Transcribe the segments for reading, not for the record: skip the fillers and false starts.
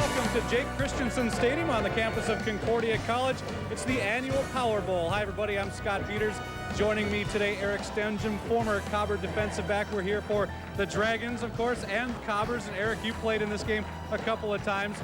welcome to Jake Christensen Stadium on the campus of Concordia College. It's the annual Power Bowl. Hi, everybody. I'm Scott Peters. Joining me today, Eric Stenjum, former Cobber defensive back. We're here for the Dragons, of course, and Cobbers. And Eric, you played in this game a couple of times.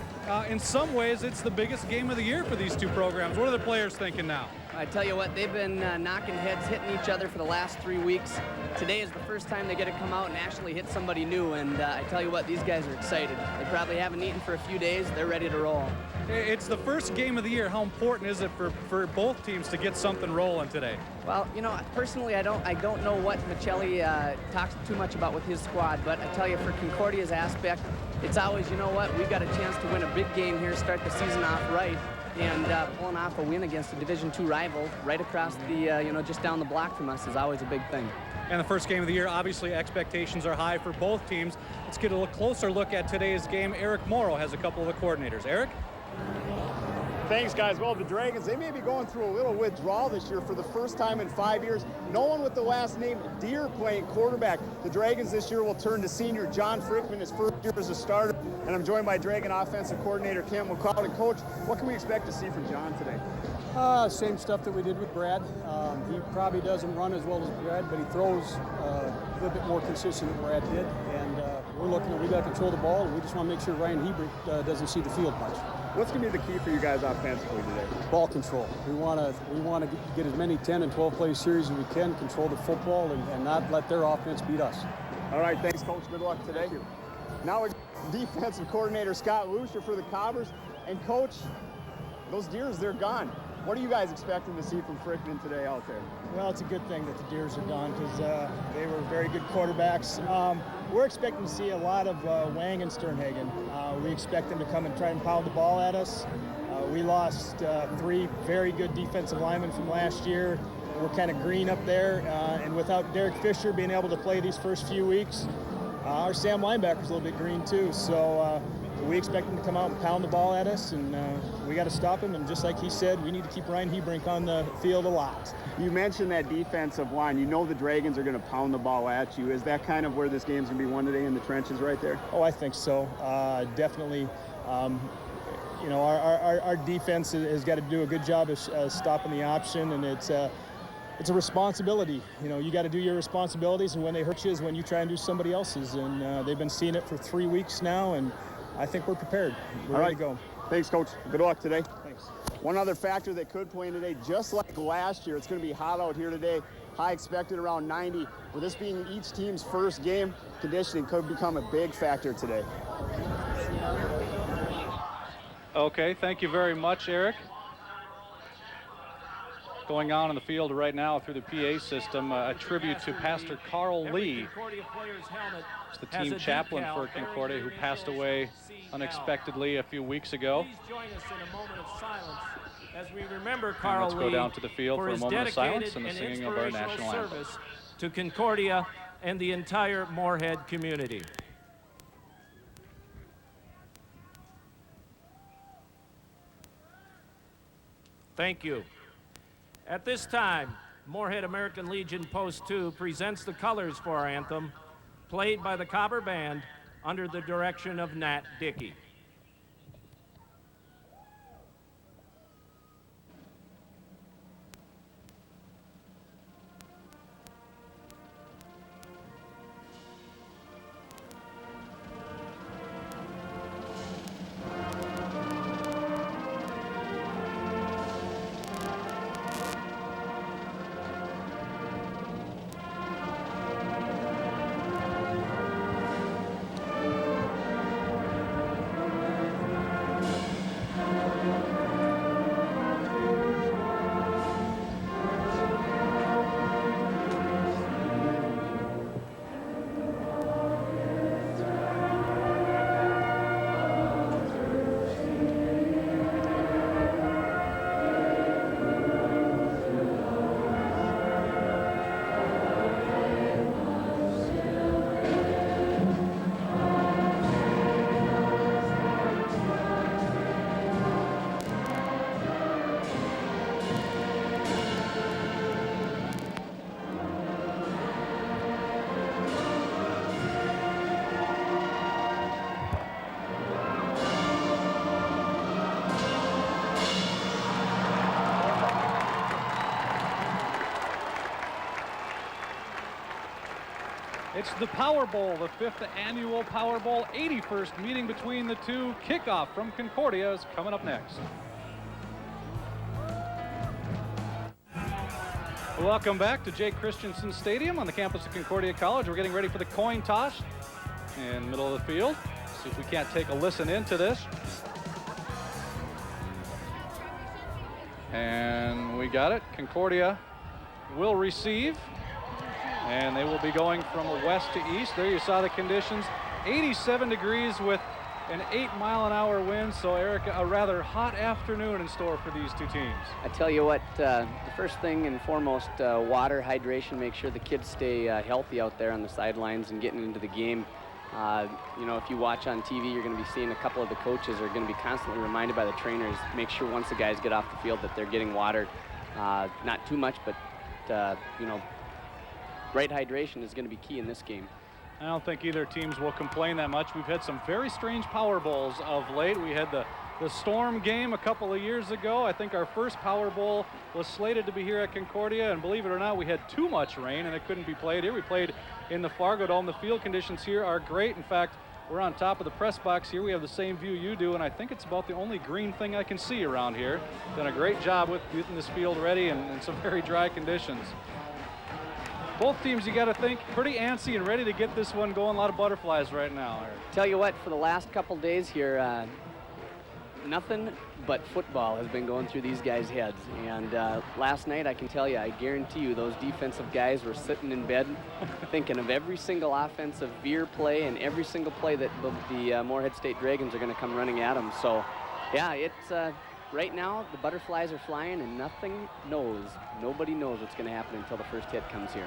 In some ways, it's the biggest game of the year for these two programs. What are the players thinking now? I tell you what, they've been knocking heads, hitting each other for the last 3 weeks. Today is the first time they get to come out and actually hit somebody new, and I tell you what, these guys are excited. They probably haven't eaten for a few days. They're ready to roll. It's the first game of the year. How important is it for both teams to get something rolling today? Well, you know, personally, I don't know what Michelli talks too much about with his squad, but I tell you, for Concordia's aspect, it's always, you know what, we've got a chance to win a big game here, start the season off right, and pulling off a win against a Division II rival right across the, you know, just down the block from us is always a big thing. And the first game of the year, obviously expectations are high for both teams. Let's get a closer look at today's game. Eric Morrow has a couple of the coordinators. Eric? Thanks, guys. Well, the Dragons, they may be going through a little withdrawal this year for the first time in 5 years. No one with the last name Deere playing quarterback. The Dragons this year will turn to senior John Frickman, his first year as a starter. And I'm joined by Dragon offensive coordinator Kent McLeod. And Coach, what can we expect to see from John today? Same stuff that we did with Brad. He probably doesn't run as well as Brad, but he throws a little bit more consistent than Brad did. And we're looking at, we got to control the ball, and we just want to make sure Ryan Hebert doesn't see the field much. What's going to be the key for you guys offensively today? Ball control. We want to get as many 10 and 12 play series as we can, control the football, and not let their offense beat us. All right, thanks, Coach. Good luck today. Thank you. Now we're defensive coordinator Scott Lucier for the Cobbers. And Coach, those Deers, they're gone. What are you guys expecting to see from Frickman today out there? Well, it's a good thing that the Deers are gone because they were very good quarterbacks. We're expecting to see a lot of Wang and Sternhagen. We expect them to come and try and pound the ball at us. We lost 3 very good defensive linemen from last year. We're kind of green up there, and without Derek Fisher being able to play these first few weeks, our Sam linebacker's a little bit green too. So we expect him to come out and pound the ball at us, and we got to stop him. And just like he said, we need to keep Ryan Hebrink on the field a lot. You mentioned that defensive line. You know the Dragons are going to pound the ball at you. Is that kind of where this game's going to be won today, in the trenches right there? Oh, I think so. Definitely. You know, our defense has got to do a good job of stopping the option, and it's a responsibility. You know, you got to do your responsibilities, and when they hurt you is when you try and do somebody else's. And they've been seeing it for 3 weeks now, and I think we're prepared. We're ready to go. Thanks, Coach. Good luck today. Thanks. One other factor that could play in today, just like last year, it's going to be hot out here today. High expected around 90. With this being each team's first game, conditioning could become a big factor today. Okay, thank you very much, Eric. Going on in the field right now through the PA system, a tribute to Pastor Carl Lee. It's the team chaplain for Concordia, who passed away unexpectedly a few weeks ago. Please join us in a moment of silence as we remember Carl Lee. Let's go down to the field for a moment of silence and the and singing of our national anthem. Service to Concordia and the entire Moorhead community. Thank you. At this time, Moorhead American Legion Post 2 presents the colors for our anthem, played by the Cobber Band under the direction of Nat Dickey. It's the Power Bowl, the 5th annual Power Bowl, 81st meeting between the two. Kickoff from Concordia is coming up next. Welcome back to Jake Christensen Stadium on the campus of Concordia College. We're getting ready for the coin toss in the middle of the field. See if we can't take a listen into this. And we got it. Concordia will receive. And they will be going from west to east. There you saw the conditions. 87 degrees with an 8-mile-an-hour wind. So, Eric, a rather hot afternoon in store for these two teams. I tell you what, the first thing and foremost, water, hydration, make sure the kids stay healthy out there on the sidelines and getting into the game. You know, if you watch on TV, you're going to be seeing a couple of the coaches are going to be constantly reminded by the trainers, make sure once the guys get off the field that they're getting water. Not too much, but, you know, right hydration is going to be key in this game. I don't think either teams will complain that much. We've had some very strange Power Bowls of late. We had the Storm game a couple of years ago. I think our first Power Bowl was slated to be here at Concordia, and believe it or not, we had too much rain and it couldn't be played here. We played in the Fargo Dome. The field conditions here are great. In fact, we're on top of the press box here. We have the same view you do, and I think it's about the only green thing I can see around here. Done a great job with getting this field ready in some very dry conditions. Both teams, you got to think, pretty antsy and ready to get this one going. A lot of butterflies right now. Tell you what, for the last couple days here, nothing but football has been going through these guys' heads. And last night, I can tell you, I guarantee you, those defensive guys were sitting in bed thinking of every single offensive veer play and every single play that the Moorhead State Dragons are going to come running at them. So, yeah, it's right now, the butterflies are flying and nobody knows what's going to happen until the first hit comes here.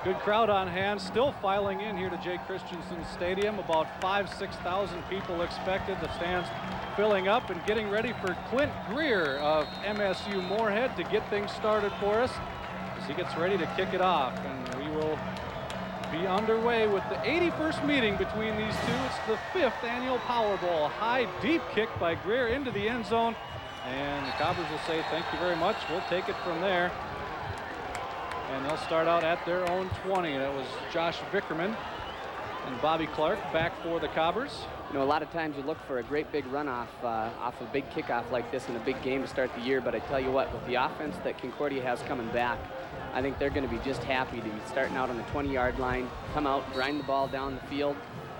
Good crowd on hand, still filing in here to Jake Christensen Stadium. About 5,000–6,000 people expected. The stands filling up and getting ready for Clint Greer of MSU Moorhead to get things started for us as he gets ready to kick it off. And we will be underway with the 81st meeting between these two. It's the 5th annual Power Bowl. High, deep kick by Greer into the end zone. And the Cobbers will say, thank you very much. We'll take it from there. And they'll start out at their own 20. That was Josh Vickerman and Bobby Clark back for the Cobbers. You know, a lot of times you look for a great big runoff off a big kickoff like this in a big game to start the year. But I tell you what, with the offense that Concordia has coming back, I think they're going to be just happy to be starting out on the 20-yard line, come out, grind the ball down the field.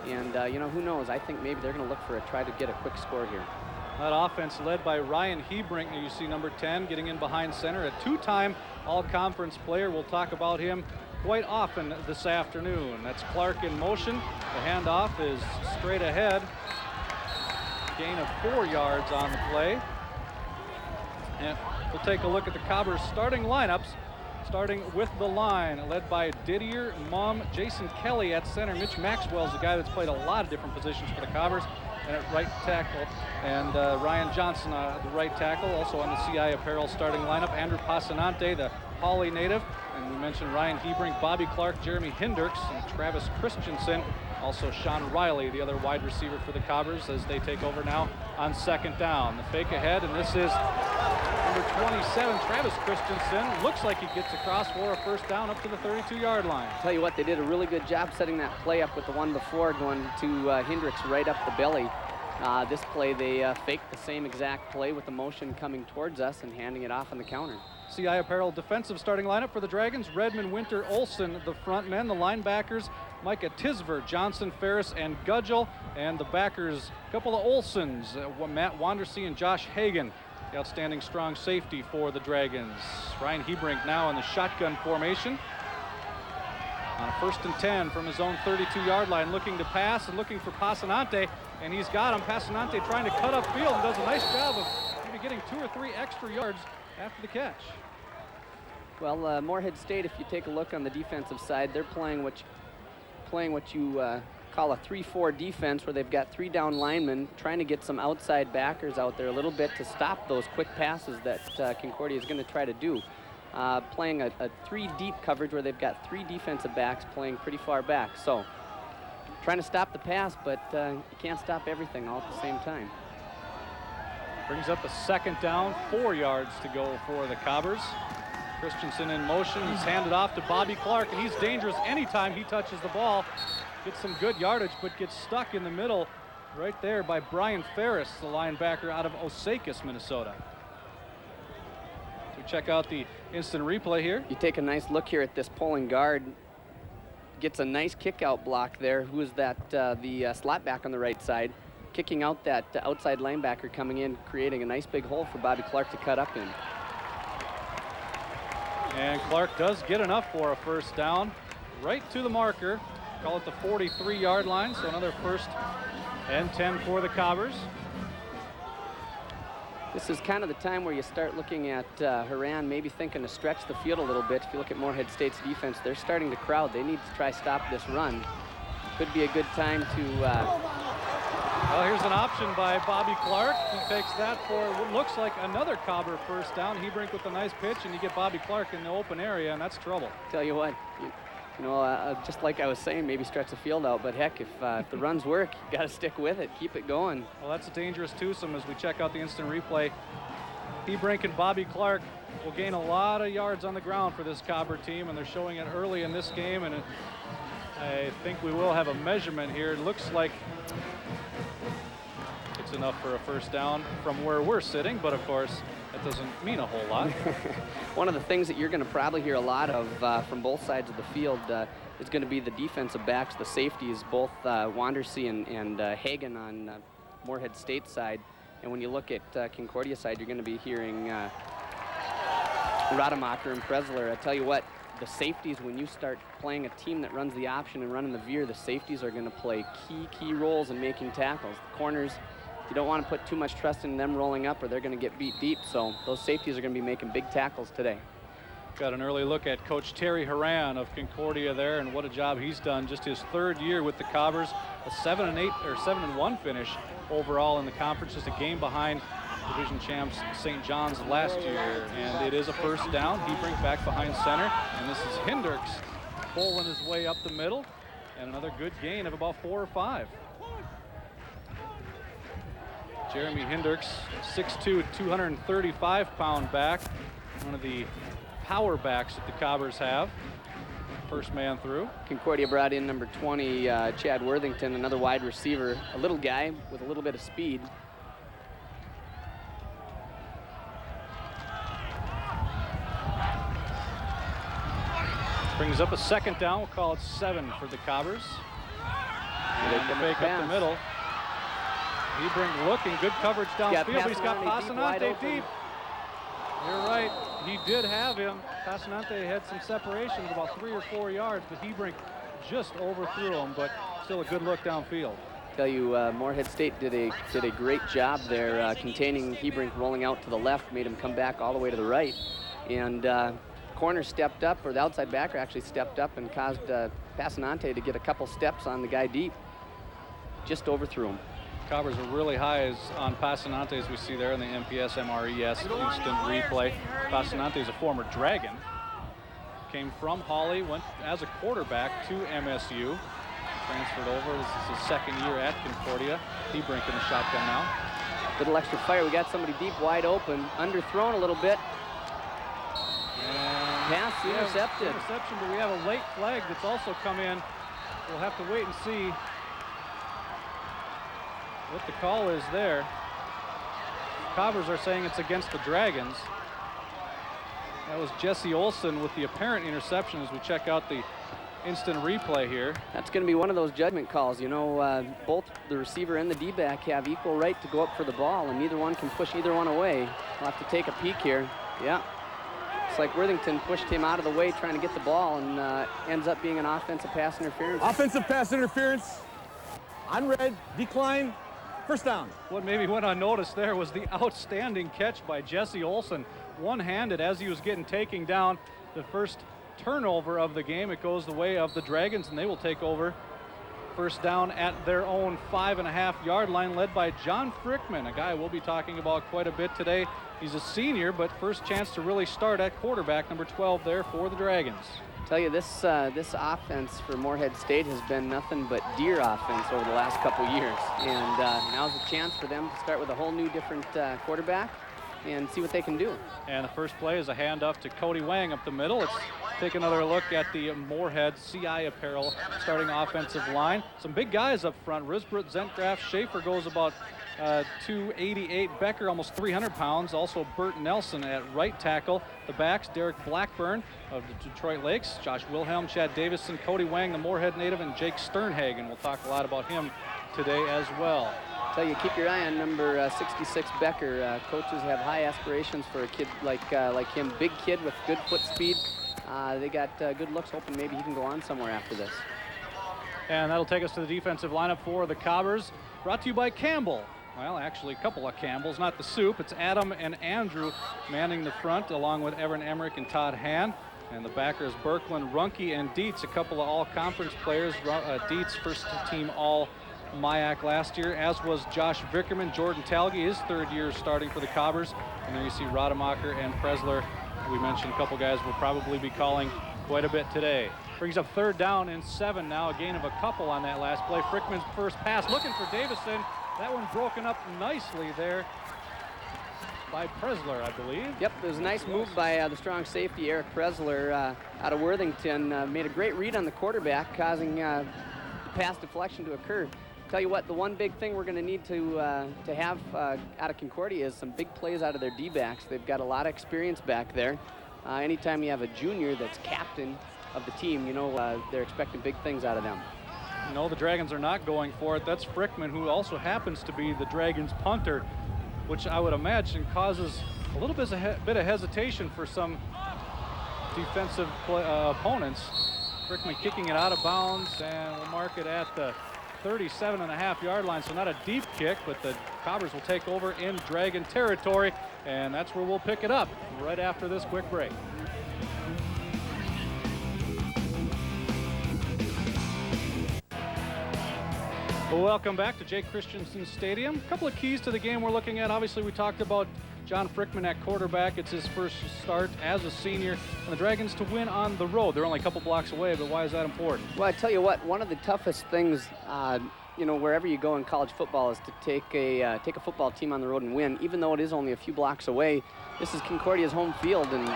And, you know, who knows? I think maybe they're going to look for try to get a quick score here. That offense led by Ryan Hebrink. You see number 10 getting in behind center, a two-time all-conference player. We'll talk about him quite often this afternoon. That's Clark in motion. The handoff is straight ahead. Gain of 4 yards on the play. And we'll take a look at the Cobbers starting lineups. Starting with the line, led by Didier Mumm, Jason Kelly at center. Mitch Maxwell's the guy that's played a lot of different positions for the Cobbers. And at right tackle, and Ryan Johnson, the right tackle, also on the CI Apparel starting lineup. Andrew Pasanante, the Hawley native, and we mentioned Ryan Hebrink, Bobby Clark, Jeremy Hendricks, and Travis Christensen. Also Sean Riley, the other wide receiver for the Cobbers, as they take over now on second down. The fake ahead, and this is number 27, Travis Christensen. Looks like he gets across for a first down up to the 32-yard line. Tell you what, they did a really good job setting that play up with the one before, going to Hendricks right up the belly. This play, they faked the same exact play with the motion coming towards us and handing it off on the counter. CI Apparel defensive starting lineup for the Dragons: Redmond, Winter, Olson, the front men. The linebackers: Micah Tisver, Johnson, Ferris, and Gudgel. And the backers, a couple of Olsons, Matt Wandersee and Josh Hagan. The outstanding strong safety for the Dragons. Ryan Hebrink now in the shotgun formation. On a 1st and 10 from his own 32-yard line, looking to pass and looking for Pasanante. And he's got him. Pasanante trying to cut upfield and does a nice job of maybe getting 2 or 3 extra yards after the catch. Well, Moorhead State, if you take a look on the defensive side, they're playing what you call a 3-4 defense, where they've got 3 down linemen trying to get some outside backers out there a little bit to stop those quick passes that Concordia is going to try to do. Playing a 3 deep coverage where they've got 3 defensive backs playing pretty far back. So trying to stop the pass, but you can't stop everything all at the same time. Brings up a second down, 4 yards to go for the Cobbers. Christensen in motion. He's handed off to Bobby Clark, and he's dangerous anytime he touches the ball. Gets some good yardage, but gets stuck in the middle right there by Brian Ferris, the linebacker out of Osakis, Minnesota. So we check out the instant replay here. You take a nice look here at this pulling guard. Gets a nice kick out block there. Who is that? The slot back on the right side. Kicking out that outside linebacker coming in, creating a nice big hole for Bobby Clark to cut up in. And Clark does get enough for a first down right to the marker. Call it the 43-yard line, so another 1st and 10 for the Cobbers. This is kind of the time where you start looking at Haran maybe thinking to stretch the field a little bit. If you look at Moorhead State's defense, they're starting to crowd. They need to try stop this run. Could be a good time to... Well, here's an option by Bobby Clark. He takes that for what looks like another Cobber first down. Hebrink with a nice pitch, and you get Bobby Clark in the open area, and that's trouble. Tell you what, you know, just like I was saying, maybe stretch the field out, but heck, if the runs work, you got to stick with it, keep it going. Well, that's a dangerous twosome as we check out the instant replay. Hebrink and Bobby Clark will gain a lot of yards on the ground for this Cobber team, and they're showing it early in this game, and I think we will have a measurement here. It looks like it's enough for a first down from where we're sitting, but of course, that doesn't mean a whole lot. One of the things that you're going to probably hear a lot of from both sides of the field is going to be the defensive backs, the safeties, both Wandersee and Hagen on Moorhead State side. And when you look at Concordia side, you're going to be hearing Rademacher and Presler. I tell you what, the safeties, when you start playing a team that runs the option and running the veer, the safeties are going to play key roles in making tackles. The corners, you don't want to put too much trust in them rolling up or they're going to get beat deep. So those safeties are going to be making big tackles today. Got an early look at Coach Terry Haran of Concordia there, and what a job he's done. Just his 3rd year with the Cobbers, a 7-1 finish overall in the conference, just a game behind division champs St. John's last year. And it is a first down. He brings back behind center, and this is Hendricks bowling his way up the middle, and another good gain of about 4 or 5. Jeremy Hendricks, 6'2", 235-pound back, one of the power backs that the Cobbers have. First man through. Concordia brought in number 20, Chad Worthington, another wide receiver, a little guy with a little bit of speed. Brings up a 2nd down. We'll call it 7 for the Cobbers. And the fake up the middle. Hebrink looking, good coverage downfield. He's got Passanante deep. You're right, he did have him. Passanante had some separation of about 3 or 4 yards, but Hebrink just overthrew him, but still a good look downfield. Tell you, Moorhead State did a great job there containing Hebrink, rolling out to the left, made him come back all the way to the right. And corner stepped up, or the outside backer actually stepped up and caused Passanante to get a couple steps on the guy deep. Just overthrew him. Cobbers are really high on Passanante, as we see there in the MPS MRES instant replay. Passanante is a former Dragon. Came from Hawley, went as a quarterback to MSU. Transferred over. This is his 2nd year at Concordia. Hebrink in the shotgun now. Little extra fire. We got somebody deep, wide open, underthrown a little bit. And pass intercepted. Interception, but we have a late flag that's also come in. We'll have to wait and see what the call is there. Cobbers are saying it's against the Dragons. That was Jesse Olson with the apparent interception as we check out the instant replay here. That's going to be one of those judgment calls. You know, both the receiver and the D-back have equal right to go up for the ball, and neither one can push either one away. We'll have to take a peek here. Yeah. It's like Worthington pushed him out of the way trying to get the ball, and ends up being an offensive pass interference. Offensive pass interference. On red, decline. First down. What maybe went unnoticed there was the outstanding catch by Jesse Olson, one-handed as he was getting taken down. The first turnover of the game. It goes the way of the Dragons, and they will take over first down at their own 5.5-yard line, led by John Frickman, a guy we'll be talking about quite a bit today. He's a senior, but first chance to really start at quarterback, number 12 there for the Dragons. Tell you, this offense for Moorhead State has been nothing but deer offense over the last couple years, and now's a chance for them to start with a whole new different quarterback. and see what they can do. And the first play is a handoff to Cody Wang up the middle. Let's take another look at the Moorhead CI Apparel starting offensive line. Some big guys up front. Risbrook, Zentgraf, Schaefer goes about 288. Becker almost 300 pounds. Also Bert Nelson at right tackle. The backs, Derek Blackburn of the Detroit Lakes, Josh Wilhelm, Chad Davison, Cody Wang, the Moorhead native, and Jake Sternhagen. We'll talk a lot about him today as well. Tell you, keep your eye on number 66 Becker. Coaches have high aspirations for a kid like him. Big kid with good foot speed. They got good looks, hoping maybe he can go on somewhere after this. And that'll take us to the defensive lineup for the Cobbers. Brought to you by Campbell. Well, actually a couple of Campbells, not the soup. It's Adam and Andrew manning the front, along with Evan Emmerich and Todd Hahn. And the backers, Berkland, Runke, and Dietz, a couple of all-conference players. Dietz, first team all-MIAC last year, as was Josh Vickerman. Jordan Talge, his third year starting for the Cobbers. And there you see Rademacher and Presler. We mentioned a couple guys will probably be calling quite a bit today. Brings up 3rd down and 7 now, a gain of a couple on that last play. Frickman's first pass, looking for Davison. That one broken up nicely there by Presler, I believe. Yep, it was a nice move by the strong safety, Eric Presler, out of Worthington. Made a great read on the quarterback, causing pass deflection to occur. Tell you what, the one big thing we're going to need to have out of Concordia is some big plays out of their D-backs. They've got a lot of experience back there. Anytime you have a junior that's captain of the team, you know they're expecting big things out of them. No, the Dragons are not going for it. That's Frickman, who also happens to be the Dragons punter, which I would imagine causes a little bit of hesitation for some defensive opponents. Frickman kicking it out of bounds, and we'll mark it at the 37.5-yard line, so not a deep kick, but the Cobbers will take over in Dragon territory, and that's where we'll pick it up right after this quick break. Welcome back to Jake Christensen Stadium. A couple of keys to the game we're looking at. Obviously, we talked about John Frickman at quarterback. It's his first start as a senior, and the Dragons to win on the road. They're only a couple blocks away, but why is that important? Well, I tell you what, one of the toughest things, you know, wherever you go in college football is to take a football team on the road and win. Even though it is only a few blocks away, this is Concordia's home field, and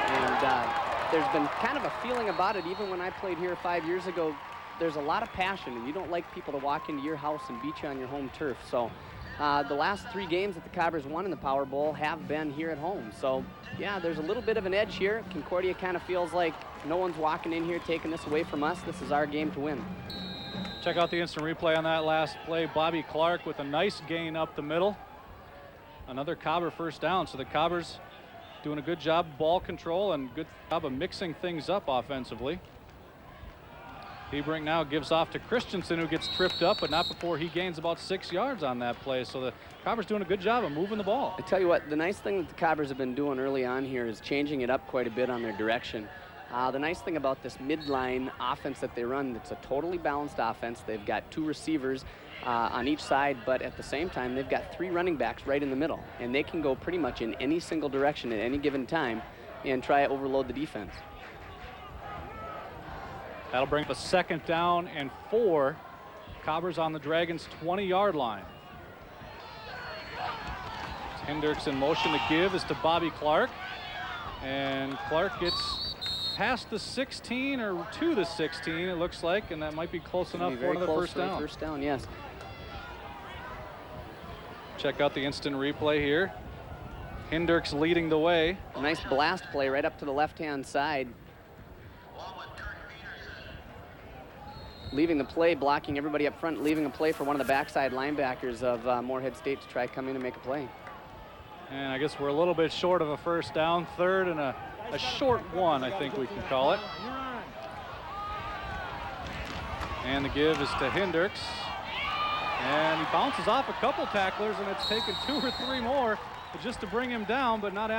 there's been kind of a feeling about it. Even when I played here 5 years ago, there's a lot of passion, and you don't like people to walk into your house and beat you on your home turf. So the last 3 games that the Cobbers won in the Power Bowl have been here at home. So yeah, there's a little bit of an edge here. Concordia kind of feels like no one's walking in here taking this away from us. This is our game to win. Check out the instant replay on that last play. Bobby Clark with a nice gain up the middle. Another Cobber first down. So the Cobbers doing a good job ball control and good job of mixing things up offensively. Hebrink now gives off to Christensen, who gets tripped up, but not before he gains about 6 yards on that play. So the Cobbers doing a good job of moving the ball. I tell you what, the nice thing that the Cobbers have been doing early on here is changing it up quite a bit on their direction. The nice thing about this midline offense that they run, it's a totally balanced offense. They've got 2 receivers on each side, but at the same time, they've got 3 running backs right in the middle, and they can go pretty much in any single direction at any given time and try to overload the defense. That'll bring up a 2nd down and 4. Cobbers on the Dragons' 20-yard line. Hendricks in motion. To give is to Bobby Clark, and Clark gets past the 16 or to the 16, it looks like, and that might be close enough for another first down. First down, yes. Check out the instant replay here. Hendricks leading the way. A nice blast play right up to the left-hand side. Leaving the play, blocking everybody up front, leaving a play for one of the backside linebackers of Moorhead State to try to come in and make a play. And I guess we're a little bit short of a first down. 3rd and a short one, I think we can call it. And the give is to Hendricks. And he bounces off a couple tacklers, and it's taken 2 or 3 more just to bring him down, but not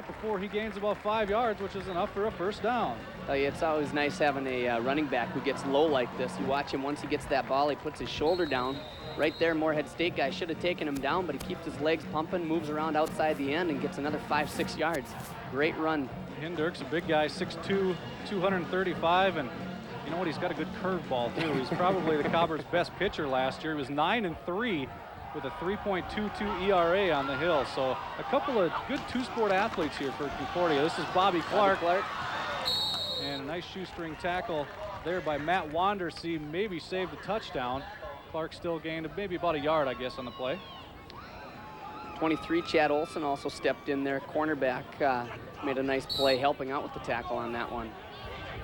before he gains about 5 yards, which is enough for a first down. Tell you, it's always nice having a running back who gets low like this. You watch him, once he gets that ball, he puts his shoulder down. Right there, Moorhead State guy should have taken him down, but he keeps his legs pumping, moves around outside the end, and gets another 5-6 yards. Great run. Hendricks, a big guy, 6'2", 235, and you know what? He's got a good curveball, too. He's probably the Cobbers' best pitcher last year. He was 9-3 with a 3.22 ERA on the hill. So a couple of good two-sport athletes here for Concordia. This is Bobby Clark. And a nice shoestring tackle there by Matt Wandersee, maybe saved a touchdown. Clark still gained maybe about a yard, I guess, on the play. 23, Chad Olson also stepped in there. Cornerback made a nice play, helping out with the tackle on that one.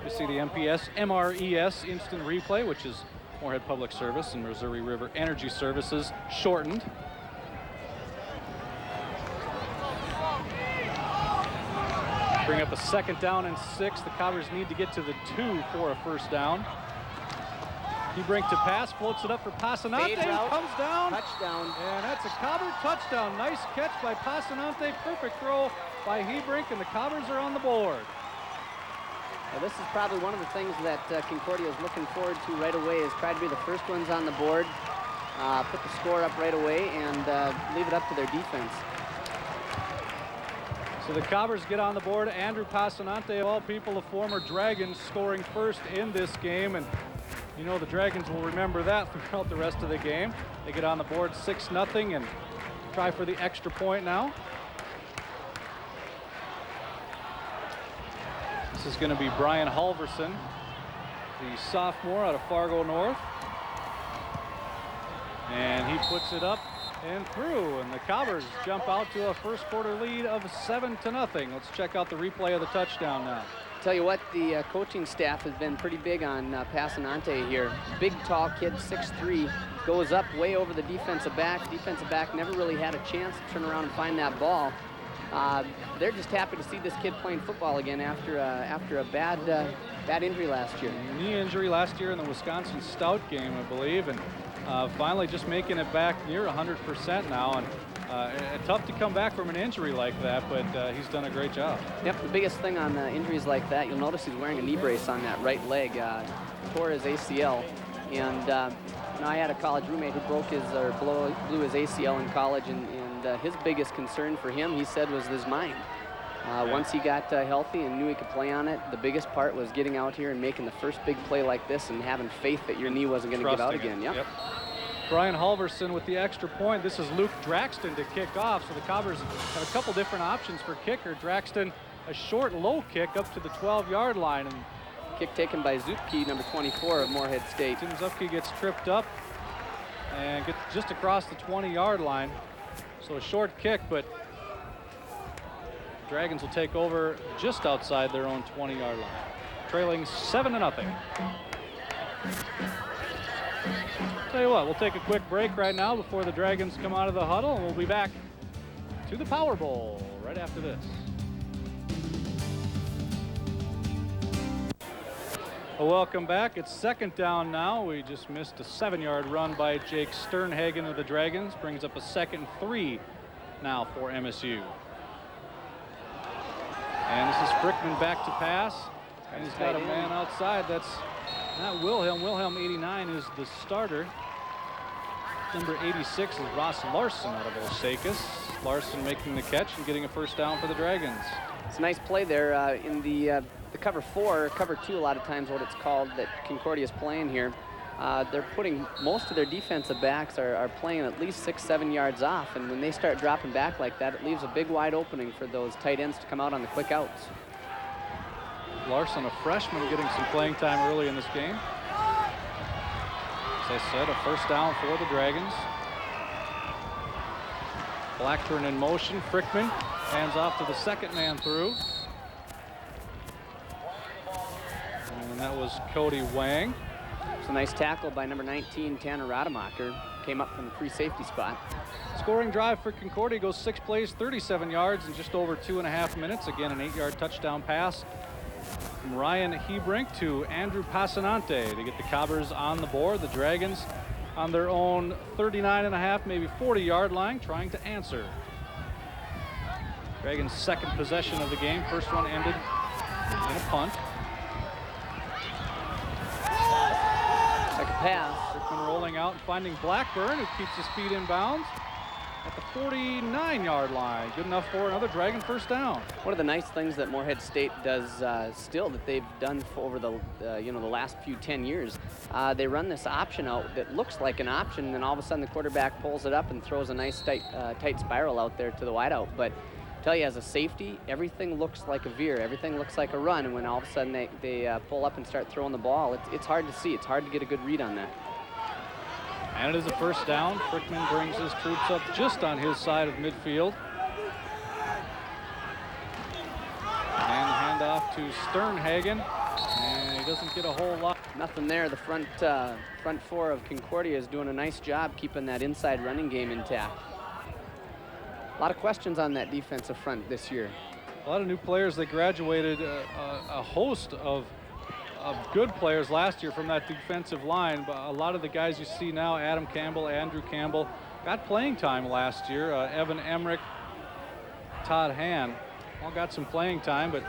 You see the MRES instant replay, which is Moorhead Public Service and Missouri River Energy Services shortened. Bring up a 2nd down and 6. The Cobbers need to get to the 2 for a first down. He brings to pass, floats it up for Passanante, comes down. Touchdown. And that's a Cobber touchdown. Nice catch by Passanante. Perfect throw by Hebrink, and the Cobbers are on the board. Well, this is probably one of the things that Concordia is looking forward to right away, is try to be the first ones on the board, put the score up right away, and leave it up to their defense. So the Cobbers get on the board. Andrew Passanante, of all people, a former Dragons, scoring first in this game. And you know the Dragons will remember that throughout the rest of the game. They get on the board 6-0 and try for the extra point now. This is going to be Brian Halverson, the sophomore out of Fargo North. And he puts it up and through, and the Cobbers jump out to a first quarter lead of 7-0. Let's check out the replay of the touchdown now. Tell you what, the coaching staff has been pretty big on Passanante here. Big, tall kid, 6'3", goes up way over the defensive back. Defensive back never really had a chance to turn around and find that ball. They're just happy to see this kid playing football again after a bad injury last year. Knee injury last year in the Wisconsin Stout game, I believe, and finally just making it back near 100% now. And tough to come back from an injury like that, but he's done a great job. Yep, the biggest thing on injuries like that, you'll notice he's wearing a knee brace on that right leg. Tore his ACL, and I had a college roommate who blew his ACL in college, and his biggest concern for him, he said, was his mind. Once he got healthy and knew he could play on it, the biggest part was getting out here and making the first big play like this and having faith that your knee wasn't going to give out again. Yep. Brian Halverson with the extra point. This is Luke Draxton to kick off. So the Cobbers have a couple different options for kicker. Draxton, a short, low kick up to the 12-yard line. And kick taken by Zupke, number 24 of Moorhead State. Tim Zupke gets tripped up and gets just across the 20-yard line. So a short kick, but Dragons will take over just outside their own 20-yard line, trailing 7-0. Tell you what, we'll take a quick break right now before the Dragons come out of the huddle, and we'll be back to the Power Bowl right after this. Well, welcome back. It's 2nd down now. We just missed a 7-yard run by Jake Sternhagen of the Dragons. Brings up a 2nd and 3 now for MSU. And this is Frickman back to pass. And he's got a man outside. That's not Wilhelm. Wilhelm, 89, is the starter. Number 86 is Ross Larson out of Osakis. Larson making the catch and getting a first down for the Dragons. It's a nice play there in the cover 4, cover 2, a lot of times what it's called, that Concordia is playing here. They're putting, most of their defensive backs are playing at least 6-7 yards off, and when they start dropping back like that, it leaves a big wide opening for those tight ends to come out on the quick outs. Larson, a freshman, getting some playing time early in this game. As I said, a first down for the Dragons. Blackburn in motion. Frickman hands off to the 2nd man through. And that was Cody Wang. It's a nice tackle by number 19, Tanner Rademacher. Came up from the free safety spot. Scoring drive for Concordia goes 6 plays, 37 yards in just over 2.5 minutes. Again, an 8-yard touchdown pass from Ryan Hebrink to Andrew Passanante to get the Cobbers on the board. The Dragons on their own 39.5, maybe 40-yard line, trying to answer. Dragons' 2nd possession of the game. First one ended in a punt. Like a pass. Frickman rolling out and finding Blackburn, who keeps his feet in bounds. at the 49-yard line. Good enough for another Dragon first down. One of the nice things that Moorhead State does still that they've done over the the last 10 years, they run this option out that looks like an option, and then all of a sudden the quarterback pulls it up and throws a nice tight spiral out there to the wideout. But I tell you, as a safety, everything looks like a veer, everything looks like a run, and when all of a sudden they pull up and start throwing the ball, it's hard to see. It's hard to get a good read on that. And it is a first down. Frickman brings his troops up just on his side of midfield. And the handoff to Sternhagen. And he doesn't get a whole lot. Nothing there. The front four of Concordia is doing a nice job keeping that inside running game intact. A lot of questions on that defensive front this year. A lot of new players. They graduated a host of good players last year from that defensive line, but a lot of the guys you see now, Adam Campbell, Andrew Campbell, got playing time last year. Evan Emmerich, Todd Hann, all got some playing time, but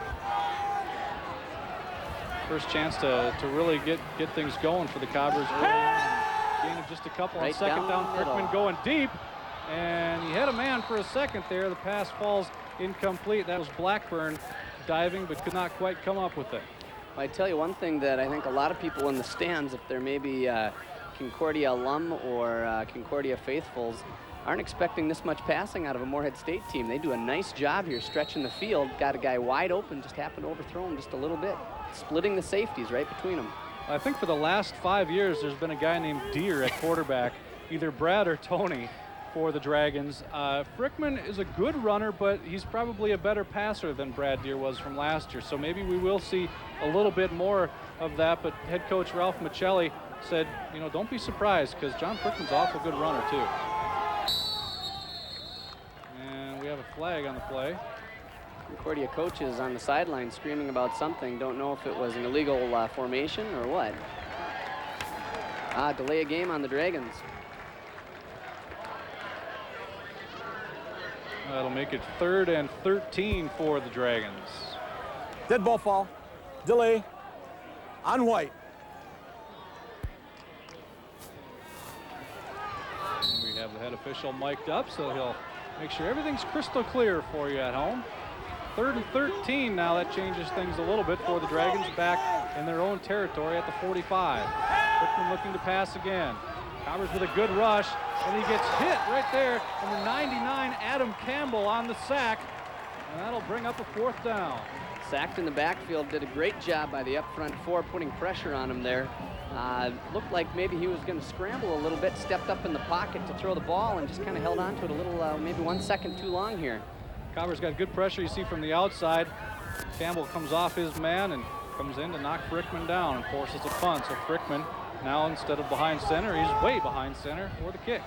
first chance to really get things going for the Cobbers early. Gain of just a couple on second down. Frickman going deep, and he had a man for a second there. The pass falls incomplete. That was Blackburn diving, but could not quite come up with it. I tell you one thing that I think a lot of people in the stands, if they're maybe Concordia alum or Concordia faithfuls, aren't expecting this much passing out of a Moorhead State team. They do a nice job here stretching the field. Got a guy wide open, just happened to overthrow him just a little bit. Splitting the safeties right between them. I think for the last 5 years, there's been a guy named Deere at quarterback, either Brad or Tony for the Dragons. Frickman is a good runner, but he's probably a better passer than Brad Deere was from last year. So maybe we will see a little bit more of that. But head coach Ralph Michelli said, don't be surprised, because John Frickman's an awful good runner too. And we have a flag on the play. Concordia coaches on the sideline screaming about something. Don't know if it was an illegal formation or what. Delay a game on the Dragons. That'll make it 3rd and 13 for the Dragons. Dead ball fall. Delay. On White. And we have the head official mic'd up, so he'll make sure everything's crystal clear for you at home. 3rd and 13 now. That changes things a little bit for the Dragons back in their own territory at the 45. Frickman looking to pass again. Cobbers with a good rush, and he gets hit right there. Number 99, Adam Campbell on the sack, and that'll bring up a 4th down. Sacked in the backfield, did a great job by the up front four, putting pressure on him there. Looked like maybe he was going to scramble a little bit, stepped up in the pocket to throw the ball, and just kind of held on to it a little, maybe 1 second too long here. Cobbers got good pressure, you see from the outside. Campbell comes off his man and comes in to knock Frickman down and forces a punt. So Frickman now, instead of behind center, he's way behind center for the kick.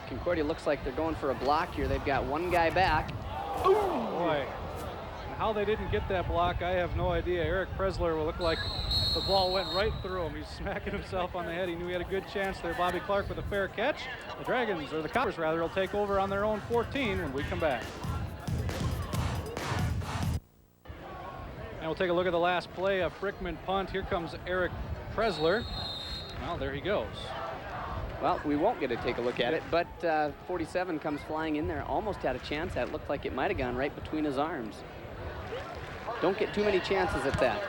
Concordia looks like they're going for a block here. They've got one guy back. Ooh, boy. And how they didn't get that block, I have no idea. Eric Presler will look like the ball went right through him. He's smacking himself on the head. He knew he had a good chance there. Bobby Clark with a fair catch. The Dragons, or the Cobbers rather, will take over on their own 14 when we come back. And we'll take a look at the last play, a Frickman punt. Here comes Eric Presler. Well, there he goes. Well, we won't get to take a look at it, but 47 comes flying in there. Almost had a chance at it. Looked like it might have gone right between his arms. Don't get too many chances at that.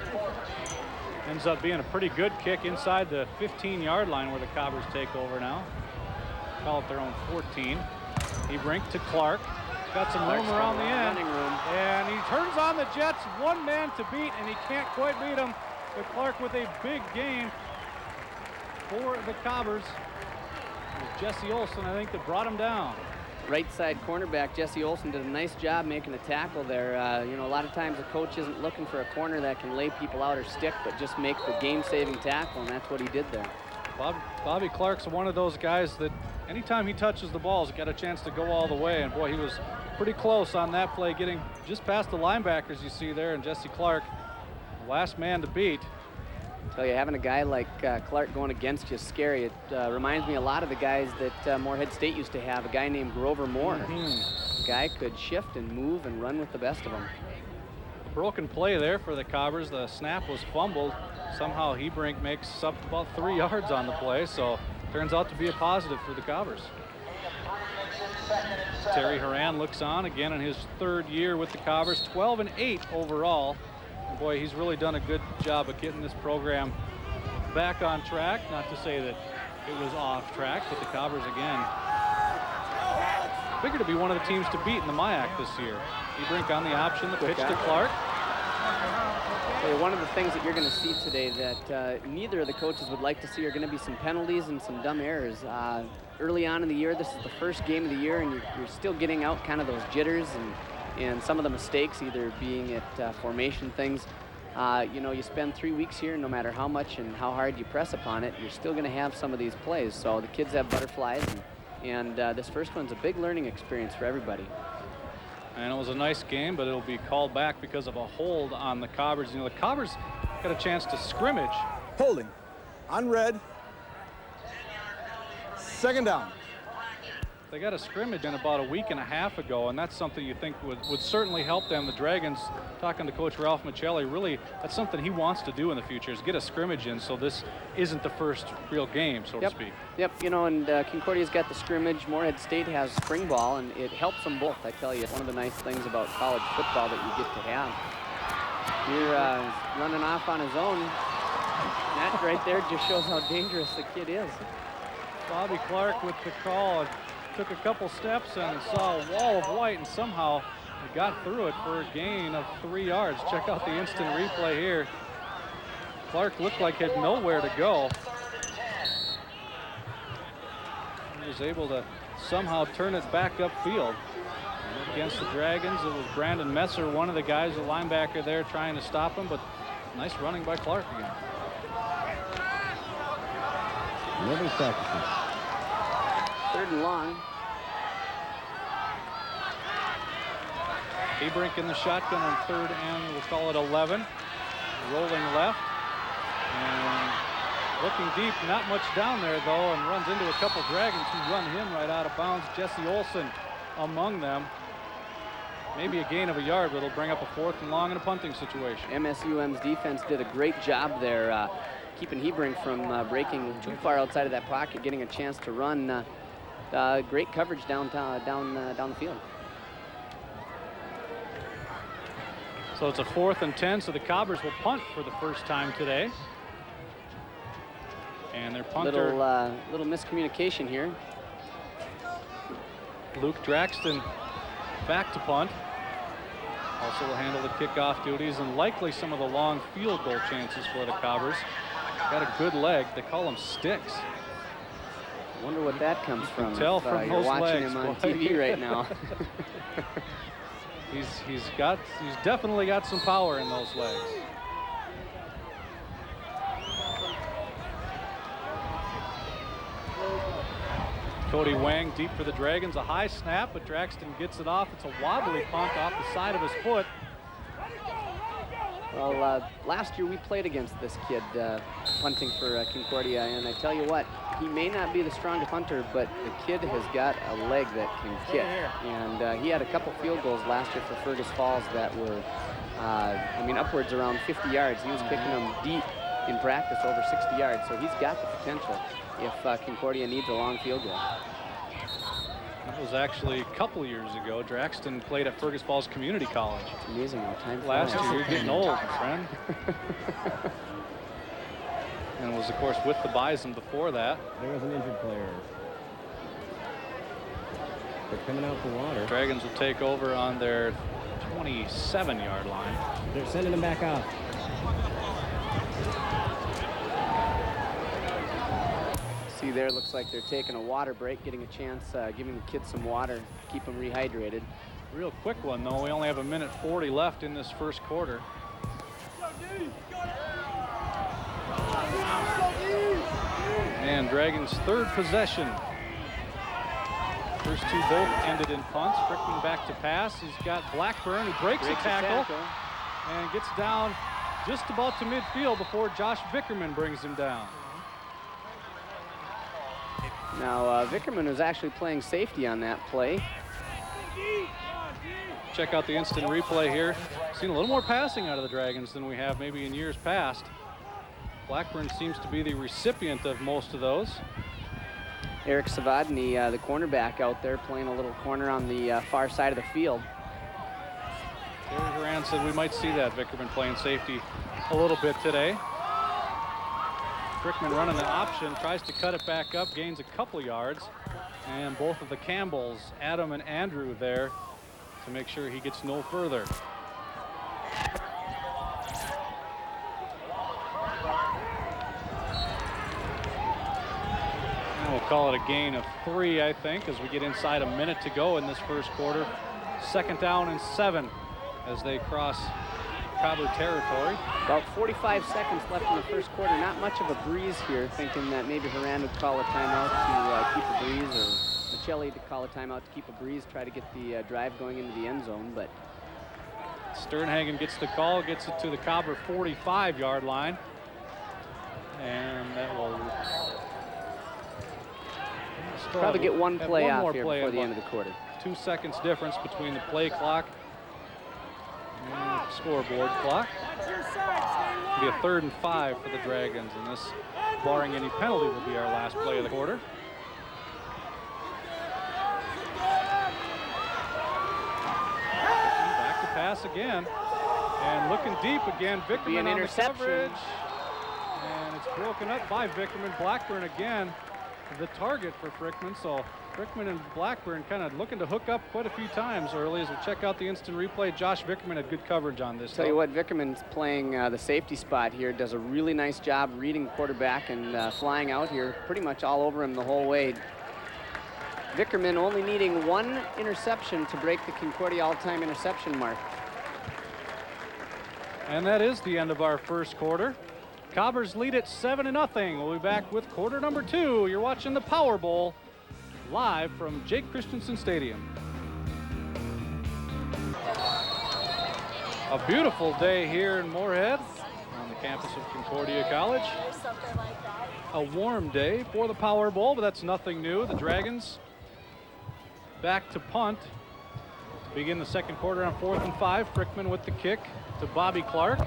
Ends up being a pretty good kick inside the 15-yard line where the Cobbers take over now. Call it their own 14. Ebrink to Clark. Got some room around the end. And he turns on the Jets. One man to beat, and he can't quite beat him. But Clark with a big game for the Cobbers. It was Jesse Olson, I think, that brought him down. Right side cornerback Jesse Olson did a nice job making a tackle there. A lot of times the coach isn't looking for a corner that can lay people out or stick, but just make the game-saving tackle, and that's what he did there. Bobby Clark's one of those guys that anytime he touches the ball, he's got a chance to go all the way, and boy, he was pretty close on that play, getting just past the linebackers you see there, and Jesse Clark, the last man to beat. I tell you, having a guy like Clark going against you is scary. It reminds me a lot of the guys that Moorhead State used to have, a guy named Grover Moore. The guy could shift and move and run with the best of them. Broken play there for the Cobbers. The snap was fumbled. Somehow Ebrink makes up about 3 yards on the play, so turns out to be a positive for the Cobbers. Terry Horan looks on again in his 3rd year with the Cobbers, 12-8 overall. And boy, he's really done a good job of getting this program back on track. Not to say that it was off track, but the Cobbers again figured to be one of the teams to beat in the MIAC this year. Ebrink on the option, the pitch to Clark. One of the things that you're going to see today that neither of the coaches would like to see are going to be some penalties and some dumb errors. Early on in the year, this is the first game of the year, and you're still getting out kind of those jitters and some of the mistakes, either being at formation things. You know, you spend 3 weeks here, no matter how much and how hard you press upon it, you're still going to have some of these plays. So the kids have butterflies, and this first one's a big learning experience for everybody. And it was a nice game, but it'll be called back because of a hold on the Cobbers. You know, the Cobbers got a chance to scrimmage. Holding on red. 2nd down. They got a scrimmage in about a week and a half ago, and that's something you think would certainly help them. The Dragons, talking to Coach Ralph Michelli, really, that's something he wants to do in the future, is get a scrimmage in, so this isn't the first real game, so to speak. Yep, you know, and Concordia's got the scrimmage. Moorhead State has spring ball, and it helps them both. I tell you, it's one of the nice things about college football that you get to have. Here, running off on his own. That right there just shows how dangerous the kid is. Bobby Clark with the call. Took a couple steps and saw a wall of white, and somehow he got through it for a gain of 3 yards. Check out the instant replay here. Clark looked like he had nowhere to go. He was able to somehow turn it back upfield. Against the Dragons, it was Brandon Messer, one of the guys, the linebacker there, trying to stop him, but nice running by Clark again. Living practices. 3rd and long. Ebrink in the shotgun on 3rd and we'll call it 11. Rolling left and looking deep, not much down there though, and runs into a couple Dragons who run him right out of bounds. Jesse Olson among them. Maybe a gain of a yard, but it'll bring up a 4th and long in a punting situation. MSUM's defense did a great job there, keeping Ebrink from breaking too far outside of that pocket, getting a chance to run. Great coverage down the field. So it's a 4th and 10, so the Cobbers will punt for the first time today. And their punter... Little miscommunication here. Luke Draxton back to punt. Also will handle the kickoff duties and likely some of the long field goal chances for the Cobbers. Got a good leg. They call them sticks. I wonder what that comes from. Tell from you're those watching legs, him on boy. TV right now. He's definitely got some power in those legs. Cody Wang deep for the Dragons, a high snap, but Draxton gets it off. It's a wobbly punt off the side of his foot. Well, last year we played against this kid punting for Concordia, and I tell you what, he may not be the strongest punter, but the kid has got a leg that can kick. And he had a couple field goals last year for Fergus Falls that were, I mean, upwards around 50 yards. He was kicking them deep in practice, over 60 yards, so he's got the potential if Concordia needs a long field goal. That was actually a couple years ago. Draxton played at Fergus Falls Community College. It's amazing how time Last flies. year, you're getting old, my friend. And was, of course, with the Bison before that. There was an injured player. They're coming out for water. Dragons will take over on their 27-yard line. They're sending them back out. See there, looks like they're taking a water break, getting a chance, giving the kids some water, keep them rehydrated. Real quick one, though. We only have 1:40 left in this first quarter. And Dragons' 3rd possession. First 2 both ended in punts. Frickman back to pass. He's got Blackburn, who breaks a tackle and gets down just about to midfield before Josh Vickerman brings him down. Now, Vickerman was actually playing safety on that play. Check out the instant replay here. Seen a little more passing out of the Dragons than we have maybe in years past. Blackburn seems to be the recipient of most of those. Eric Savadny, the cornerback out there, playing a little corner on the far side of the field. Terry Duran said we might see that. Vickerman playing safety a little bit today. Frickman running the option, tries to cut it back up, gains a couple yards. And both of the Campbells, Adam and Andrew, there to make sure he gets no further. And we'll call it a gain of 3, I think, as we get inside a minute to go in this first quarter. 2nd down and 7 as they cross Cobber territory. About 45 seconds left in the first quarter. Not much of a breeze here, thinking that maybe Horan would call a timeout to keep a breeze, or Michelli to call a timeout to keep a breeze, try to get the drive going into the end zone. But Sternhagen gets the call, gets it to the Cobber 45-yard line. And that will probably get one play off here play before the end of the quarter. 2 seconds difference between the play clock and the scoreboard clock. It'll be a 3rd and 5 for the Dragons, and this, barring any penalty, will be our last play of the quarter. Back to pass again, and looking deep again. Vickerman on the coverage, and it's broken up by Vickerman. Blackburn again, the target for Frickman. So Frickman and Blackburn kind of looking to hook up quite a few times early. As we check out the instant replay, Josh Vickerman had good coverage on this. Tell you what, Vickerman's playing the safety spot here, does a really nice job reading quarterback and flying out here pretty much all over him the whole way. Vickerman only needing 1 interception to break the Concordia all-time interception mark. And that is the end of our first quarter. Cobbers lead it 7-0. We'll be back with quarter number 2. You're watching the Power Bowl live from Jake Christensen Stadium. A beautiful day here in Moorhead on the campus of Concordia College. A warm day for the Power Bowl, but that's nothing new. The Dragons back to punt to begin the second quarter on 4th and 5. Frickman with the kick to Bobby Clark.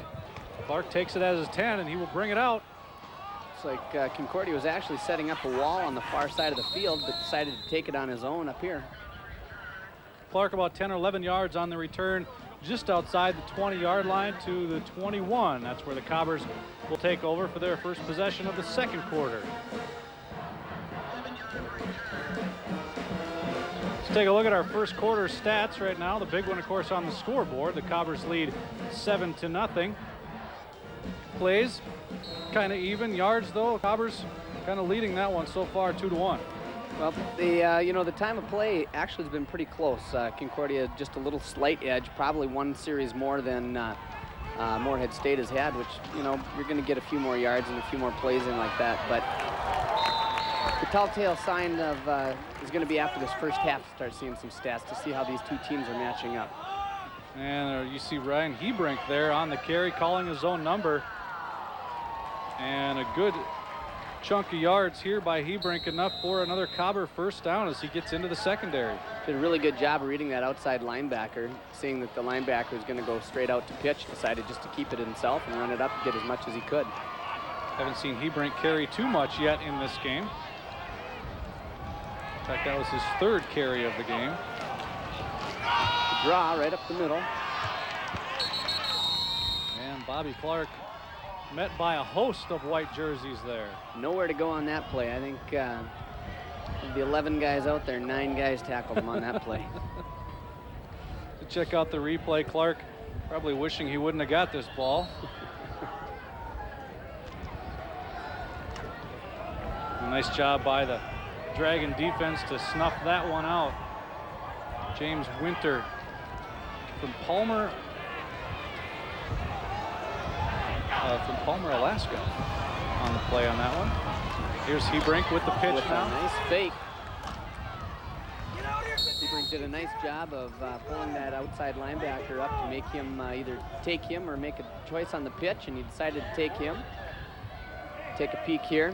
Clark takes it as his 10, and he will bring it out. Looks like Concordia was actually setting up a wall on the far side of the field, but decided to take it on his own up here. Clark about 10 or 11 yards on the return, just outside the 20-yard line to the 21. That's where the Cobbers will take over for their first possession of the second quarter. Let's take a look at our first quarter stats right now. The big one, of course, on the scoreboard. The Cobbers lead 7-0. Plays kind of even. Yards, though, Cobbers kind of leading that one so far, 2-1. Well, the time of play actually has been pretty close. Concordia just a little slight edge, probably one series more than Moorhead State has had, which, you're going to get a few more yards and a few more plays in like that. But the telltale sign of is going to be after this first half to start seeing some stats to see how these two teams are matching up. And you see Ryan Hebrink there on the carry, calling his own number. And a good chunk of yards here by Hebrink, enough for another Cobber first down as he gets into the secondary. Did a really good job of reading that outside linebacker, seeing that the linebacker was going to go straight out to pitch, decided just to keep it himself and run it up and get as much as he could. Haven't seen Hebrink carry too much yet in this game. In fact, that was his 3rd carry of the game. The draw right up the middle. And Bobby Clark met by a host of white jerseys there. Nowhere to go on that play. I think of the 11 guys out there, 9 guys tackled him on that play. To check out the replay, Clark probably wishing he wouldn't have got this ball. A nice job by the Dragon defense to snuff that one out. James Winter from Palmer, Alaska, on the play on that one. Here's Hebrink with the pitch with now. A nice fake. Hebrink did a nice job of pulling that outside linebacker up to make him either take him or make a choice on the pitch, and he decided to take him. Take a peek here.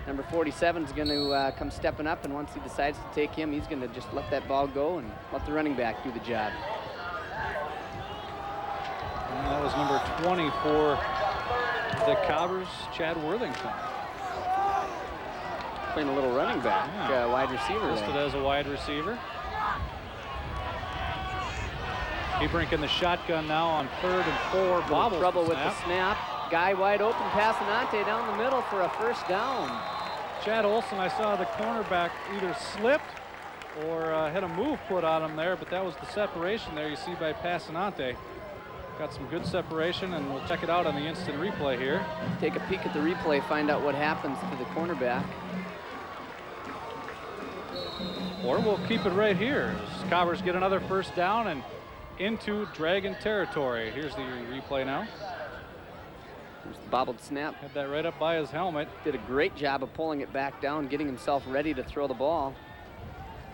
Number 47 is going to come stepping up, and once he decides to take him, he's going to just let that ball go and let the running back do the job. And that was number 20 for the Cobbers, Chad Worthington. playing a little running back, wide receiver. Listed as a wide receiver. Hebrink in the shotgun now on 3rd and 4. Bobbles trouble the with the snap. Guy wide open, Passanante down the middle for a first down. Chad Olson, I saw the cornerback either slipped or had a move put on him there, but that was the separation there you see by Passanante. Got some good separation, and we'll check it out on the instant replay here. Take a peek at the replay, find out what happens to the cornerback. Or we'll keep it right here. Cobbers get another first down and into Dragon territory. Here's the replay now. There's the bobbled snap. Had that right up by his helmet. Did a great job of pulling it back down, getting himself ready to throw the ball.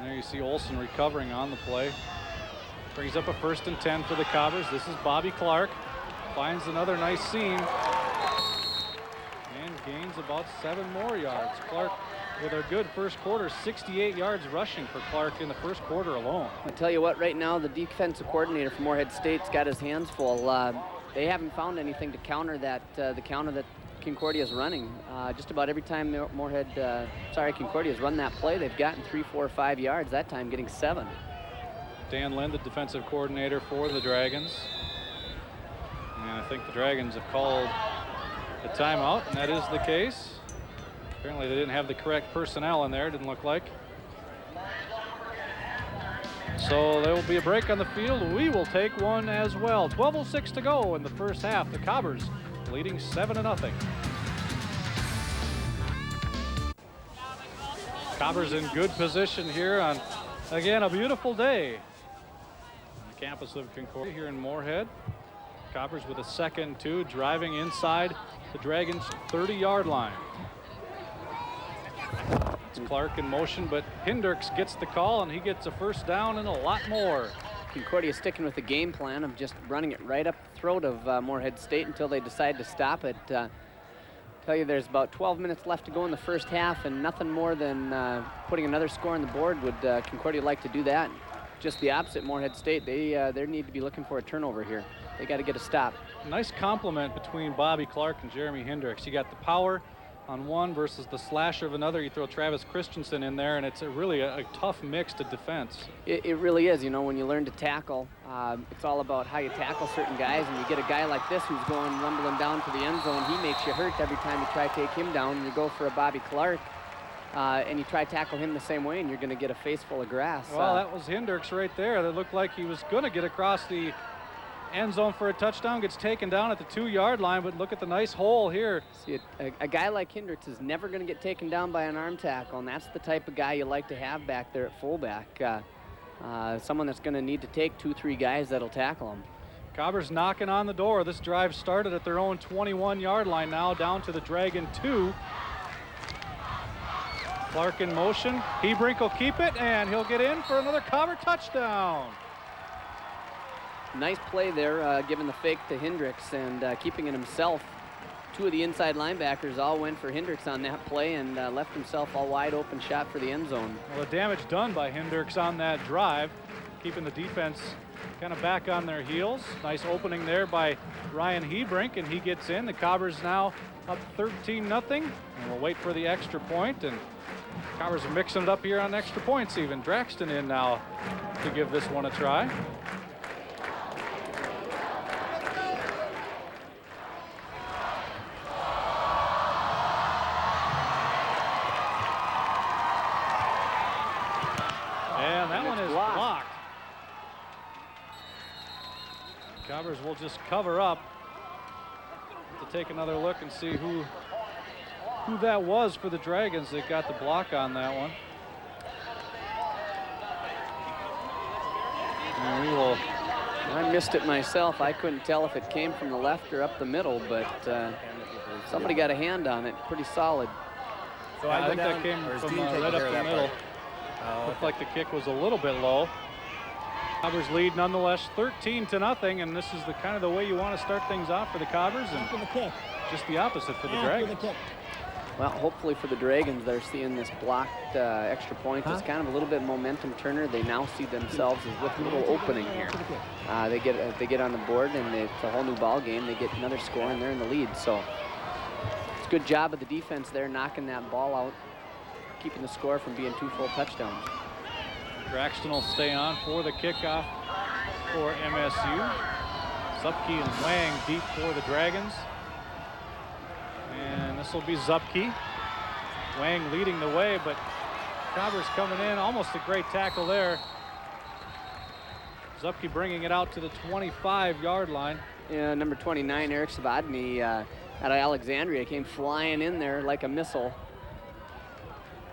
There you see Olson recovering on the play. Brings up a 1st and 10 for the Cobbers. This is Bobby Clark. Finds another nice seam. And gains about 7 more yards. Clark with a good first quarter, 68 yards rushing for Clark in the first quarter alone. I'll tell you what, right now the defensive coordinator for Moorhead State's got his hands full. They haven't found anything to counter that, the counter that Concordia's running. Just about every time Concordia's run that play, they've gotten 3, 4, 5 yards. That time getting 7. Dan Lind, the defensive coordinator for the Dragons. And I think the Dragons have called a timeout, and that is the case. Apparently they didn't have the correct personnel in there, it didn't look like. So there will be a break on the field. We will take one as well. 12:06 to go in the first half. The Cobbers leading 7-0. Cobbers in good position here on, again, a beautiful day on the campus of Concordia here in Moorhead. Cobbers with a 2nd and 2, driving inside the Dragons' 30-yard line. It's Clark in motion, but Hendricks gets the call, and he gets a first down and a lot more. Concordia sticking with the game plan of just running it right up the throat of Moorhead State until they decide to stop it. Tell you there's about 12 minutes left to go in the first half, and nothing more than putting another score on the board would Concordia like to do that. Just the opposite, Moorhead State. They need to be looking for a turnover here. They got to get a stop. Nice compliment between Bobby Clark and Jeremy Hendricks. You got the power on one versus the slasher of another. You throw Travis Christensen in there, and it's really a tough mix to defense. It really is. You know, when you learn to tackle, it's all about how you tackle certain guys, and you get a guy like this who's going rumbling down to the end zone. He makes you hurt every time you try to take him down. You go for a Bobby Clark, and you try to tackle him the same way, and you're going to get a face full of grass. Well, that was Hendricks right there. That looked like he was going to get across the end zone for a touchdown, gets taken down at the 2-yard line, but look at the nice hole here. See, a guy like Hendricks is never going to get taken down by an arm tackle, and that's the type of guy you like to have back there at fullback. Someone that's going to need to take 2, 3 guys that'll tackle him. Cobbers knocking on the door. This drive started at their own 21-yard line, now down to the Dragon 2. Clark in motion. Hebrink will keep it, and he'll get in for another Cobber touchdown. Nice play there, giving the fake to Hendricks and keeping it himself. 2 of the inside linebackers all went for Hendricks on that play and left himself a wide open shot for the end zone. Well, the damage done by Hendricks on that drive, keeping the defense kind of back on their heels. Nice opening there by Ryan Hebrink, and he gets in. The Cobbers now up 13-0, and we'll wait for the extra point, and Cobbers are mixing it up here on extra points even. Draxton in now to give this one a try. And that one is blocked. Cobbers will just cover up to take another look and see who that was for the Dragons that got the block on that one. And we will. I missed it myself. I couldn't tell if it came from the left or up the middle, but somebody got a hand on it. Pretty solid. So I think that came from right up the middle. Looked like the kick was a little bit low. Cobbers lead nonetheless 13-0, and this is the kind of the way you want to start things off for the Cobbers, and just the opposite for the Dragons. Well, hopefully for the Dragons, they're seeing this blocked extra point as kind of a little bit momentum turner. They now see themselves as with a little opening here. They get on the board, and it's a whole new ball game. They get another score, and they're in the lead. So it's a good job of the defense there, knocking that ball out. keeping the score from being 2 full touchdowns. Braxton will stay on for the kickoff for MSU. Zupke and Wang deep for the Dragons. And this will be Zupke. Wang leading the way, but Cobbers coming in, almost a great tackle there. Zupke bringing it out to the 25-yard line. Yeah, number 29, Eric Savadny out of Alexandria came flying in there like a missile.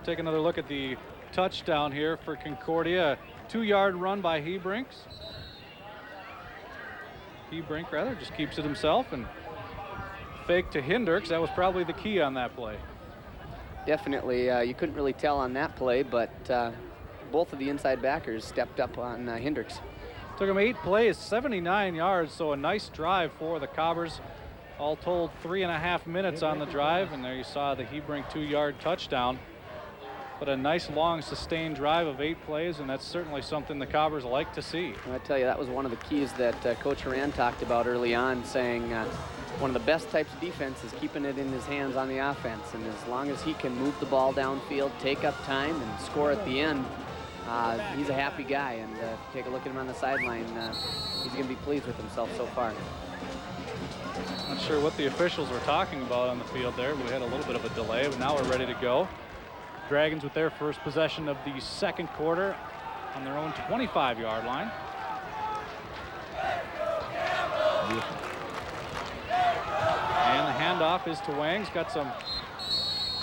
Take another look at the touchdown here for Concordia. 2-yard run by Hebrinks. Hebrink rather just keeps it himself and fake to Hendricks. That was probably the key on that play. Definitely, you couldn't really tell on that play, but both of the inside backers stepped up on Hendricks. Took him 8 plays, 79 yards, so a nice drive for the Cobbers. All told, 3.5 minutes on the drive, and there you saw the Hebrink 2-yard touchdown. But a nice long sustained drive of 8 plays, and that's certainly something the Cobbers like to see. I tell you, that was one of the keys that Coach Horan talked about early on, saying one of the best types of defense is keeping it in his hands on the offense. And as long as he can move the ball downfield, take up time, and score at the end, he's a happy guy. And take a look at him on the sideline. He's going to be pleased with himself so far. Not sure what the officials were talking about on the field there. We had a little bit of a delay, but now we're ready to go. Dragons with their first possession of the second quarter on their own 25-yard line. And the handoff is to Wang. He's got some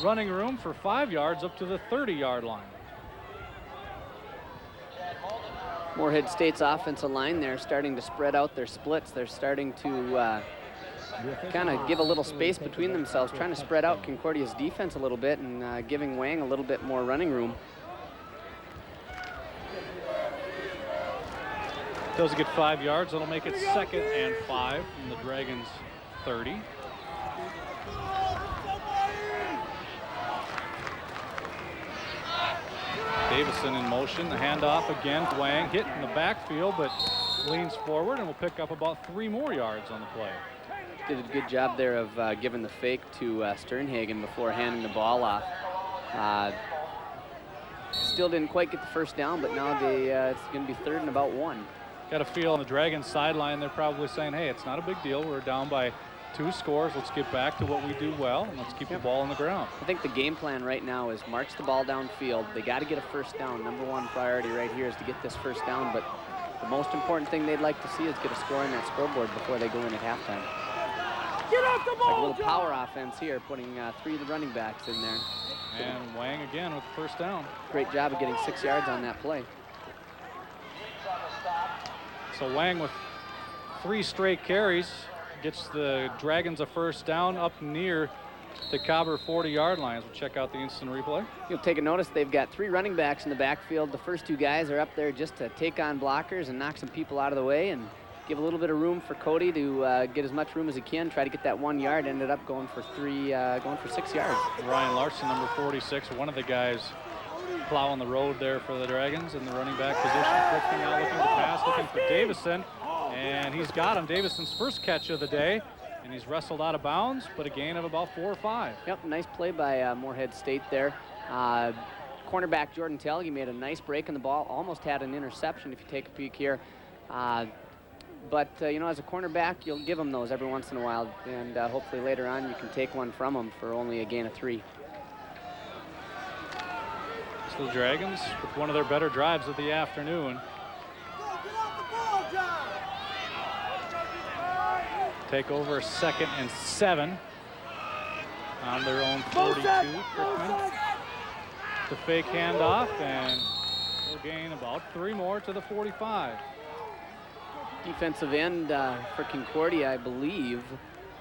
running room for 5 yards up to the 30-yard line. Moorhead State's offensive line, they're starting to spread out their splits. They're starting to kind of give a little space between themselves, trying to spread out Concordia's defense a little bit and giving Wang a little bit more running room. Does get 5 yards. That'll make it 2nd and 5 from the Dragons' 30. Davison in motion. The handoff again. Wang hit in the backfield, but leans forward and will pick up about 3 more yards on the play. Did a good job there of giving the fake to Sternhagen before handing the ball off. Still didn't quite get the first down, but now it's going to be 3rd and about 1. Got a feel on the Dragons sideline, they're probably saying, hey, it's not a big deal. We're down by 2 scores. Let's get back to what we do well, and let's keep the ball on the ground. I think the game plan right now is march the ball downfield. They got to get a first down. Number 1 priority right here is to get this first down, but the most important thing they'd like to see is get a score on that scoreboard before they go in at halftime. Get off the ball, like a little power offense here, putting 3 of the running backs in there. And Wang again with the first down. Great job of getting 6 yards on that play. So Wang with 3 straight carries gets the Dragons a first down up near the Cobber 40-yard line. We'll check out the instant replay. You'll take a notice they've got 3 running backs in the backfield. The first 2 guys are up there just to take on blockers and knock some people out of the way and give a little bit of room for Cody to get as much room as he can, try to get that 1 yard. Ended up going for 6 yards. Ryan Larson, number 46, one of the guys plowing the road there for the Dragons in the running back position. Flipping out, looking to pass, looking for Davison, and he's got him. Davison's first catch of the day, and he's wrestled out of bounds, but a gain of about 4 or 5. Yep, nice play by Moorhead State there. Cornerback Jordan Telge made a nice break on the ball, almost had an interception if you take a peek here. But, you know, as a cornerback, you'll give them those every once in a while, and hopefully later on you can take one from them for only a gain of 3. So the Dragons with one of their better drives of the afternoon. Take over 2nd and 7 on their own 42. Frickman to fake handoff, and they'll gain about 3 more to the 45. Defensive end for Concordia, I believe.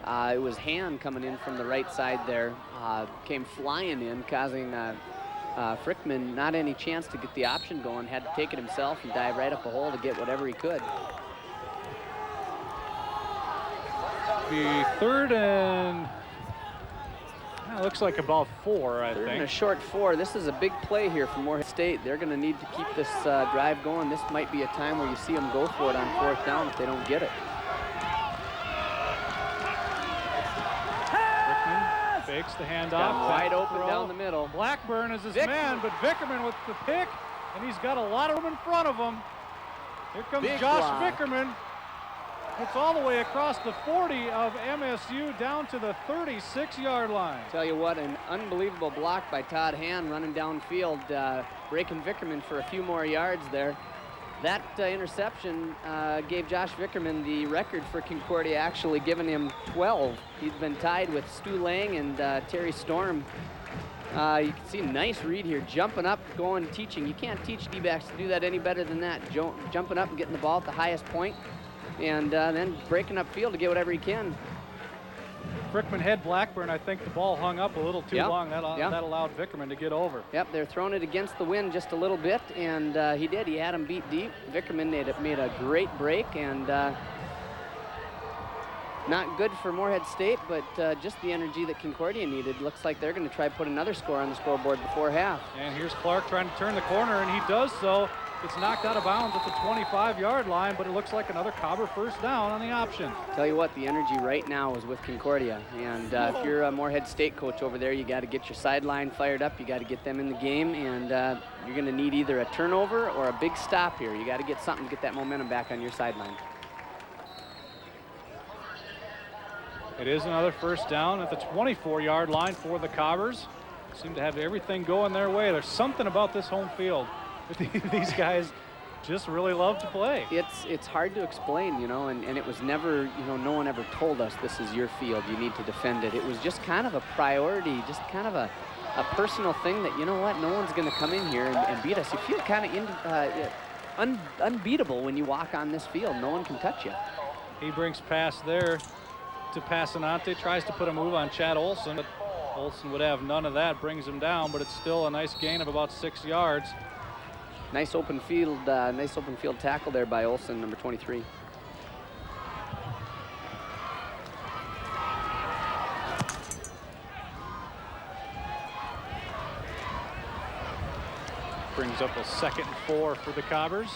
It was Han coming in from the right side there. Came flying in, causing Frickman not any chance to get the option going. Had to take it himself and dive right up a hole to get whatever he could. The 3rd and looks like about 4, I think. And a short 4. This is a big play here for Moorhead State. They're going to need to keep this drive going. This might be a time where you see them go for it on 4th down if they don't get it. Frickman Fakes the handoff. Got him wide open throw. down the middle. Blackburn is his Vick. man, but Vickerman with the pick, and he's got a lot of room in front of him. Here comes Big Josh block. Vickerman. It's all the way across the 40 of MSU down to the 36-yard line. Tell you what, an unbelievable block by Todd Hand running downfield, breaking Vickerman for a few more yards there. That interception gave Josh Vickerman the record for Concordia, actually giving him 12. He's been tied with Stu Lang and Terry Storm. You can see a nice read here, jumping up, going, teaching. You can't teach D-backs to do that any better than that. Jumping up and getting the ball at the highest point, and then breaking up field to get whatever he can. Frickman had Blackburn. I think the ball hung up a little too long. That allowed Vickerman to get over. Yep, they're throwing it against the wind just a little bit, and he did. He had him beat deep. Vickerman made a great break, and not good for Moorhead State, but just the energy that Concordia needed. Looks like they're going to try to put another score on the scoreboard before half. And here's Clark trying to turn the corner, and he does so. It's knocked out of bounds at the 25-yard line, but it looks like another Cobber first down on the option. Tell you what, the energy right now is with Concordia, and if you're a Moorhead State coach over there, you got to get your sideline fired up. You got to get them in the game, and you're going to need either a turnover or a big stop here. You got to get something to get that momentum back on your sideline. It is another first down at the 24-yard line for the Cobbers. Seem to have everything going their way. There's something about this home field. These guys just really love to play. It's hard to explain, you know, and it was never, you know, no one ever told us this is your field, you need to defend it. It was just kind of a priority, just kind of a personal thing that, you know what, no one's going to come in here and beat us. You feel kind of unbeatable when you walk on this field. No one can touch you. He brings pass there to Passanante, tries to put a move on Chad Olson, but Olson would have none of that, brings him down, but it's still a nice gain of about 6 yards. Nice open field tackle there by Olson, number 23. Brings up a 2nd and 4 for the Cobbers.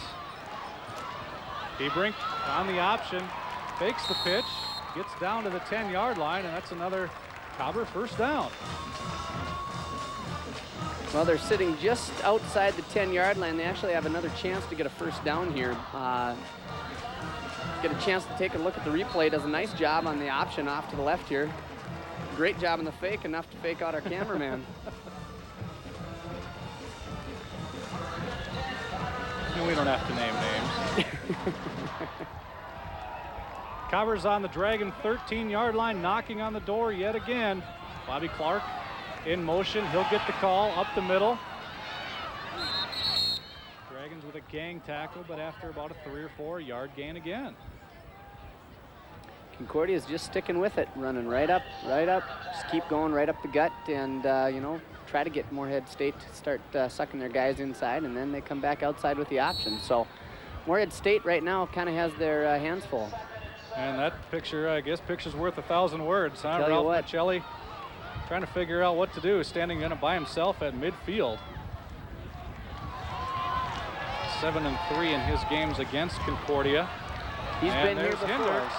Hebrink on the option, fakes the pitch, gets down to the 10-yard line, and that's another Cobber first down. Well, they're sitting just outside the 10-yard line. They actually have another chance to get a first down here. Get a chance to take a look at the replay. Does a nice job on the option off to the left here. Great job on the fake, enough to fake out our cameraman. We don't have to name names. Cobbers on the Dragon 13-yard line, knocking on the door yet again. Bobby Clark in motion, he'll get the call up the middle. Dragons with a gang tackle, but after about a 3 or 4 yard gain again. Concordia's just sticking with it, running right up, just keep going right up the gut, and you know, try to get Moorhead State to start sucking their guys inside, and then they come back outside with the option. So Moorhead State right now kind of has their hands full. And that picture, I guess, picture's worth 1,000 words, huh? Tell you what, Michelli trying to figure out what to do, standing in it by himself at midfield. 7-3 in his games against Concordia. He's been here before. Hendricks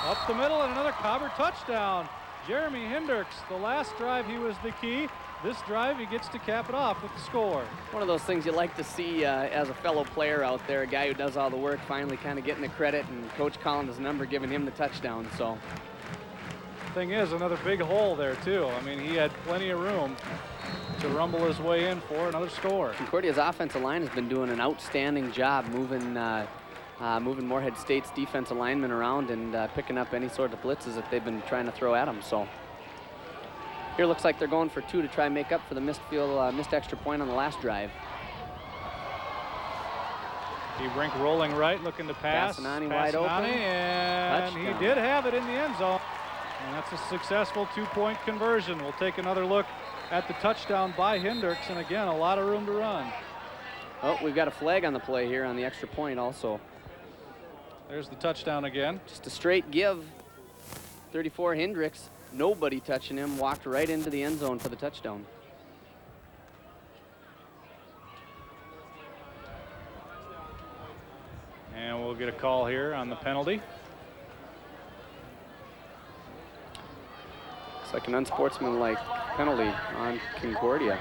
up the middle, and another Cobber touchdown. Jeremy Hendricks, the last drive he was the key. This drive he gets to cap it off with the score. One of those things you like to see as a fellow player out there, a guy who does all the work, finally kind of getting the credit, and Coach calling his number, giving him the touchdown. So thing is, another big hole there too. I mean, he had plenty of room to rumble his way in for another score. Concordia's offensive line has been doing an outstanding job moving Moorhead State's defensive linemen around and picking up any sort of blitzes that they've been trying to throw at them. So here looks like they're going for 2 to try and make up for the missed extra point on the last drive. Hebrink rolling right, looking to pass. Passanante wide open. And touchdown. He did have it in the end zone. And that's a successful 2-point conversion. We'll take another look at the touchdown by Hendricks, and again, a lot of room to run. Oh, we've got a flag on the play here on the extra point also. There's the touchdown again. Just a straight give. 34 Hendricks, nobody touching him, walked right into the end zone for the touchdown. And we'll get a call here on the penalty. It's like an unsportsmanlike penalty on Concordia.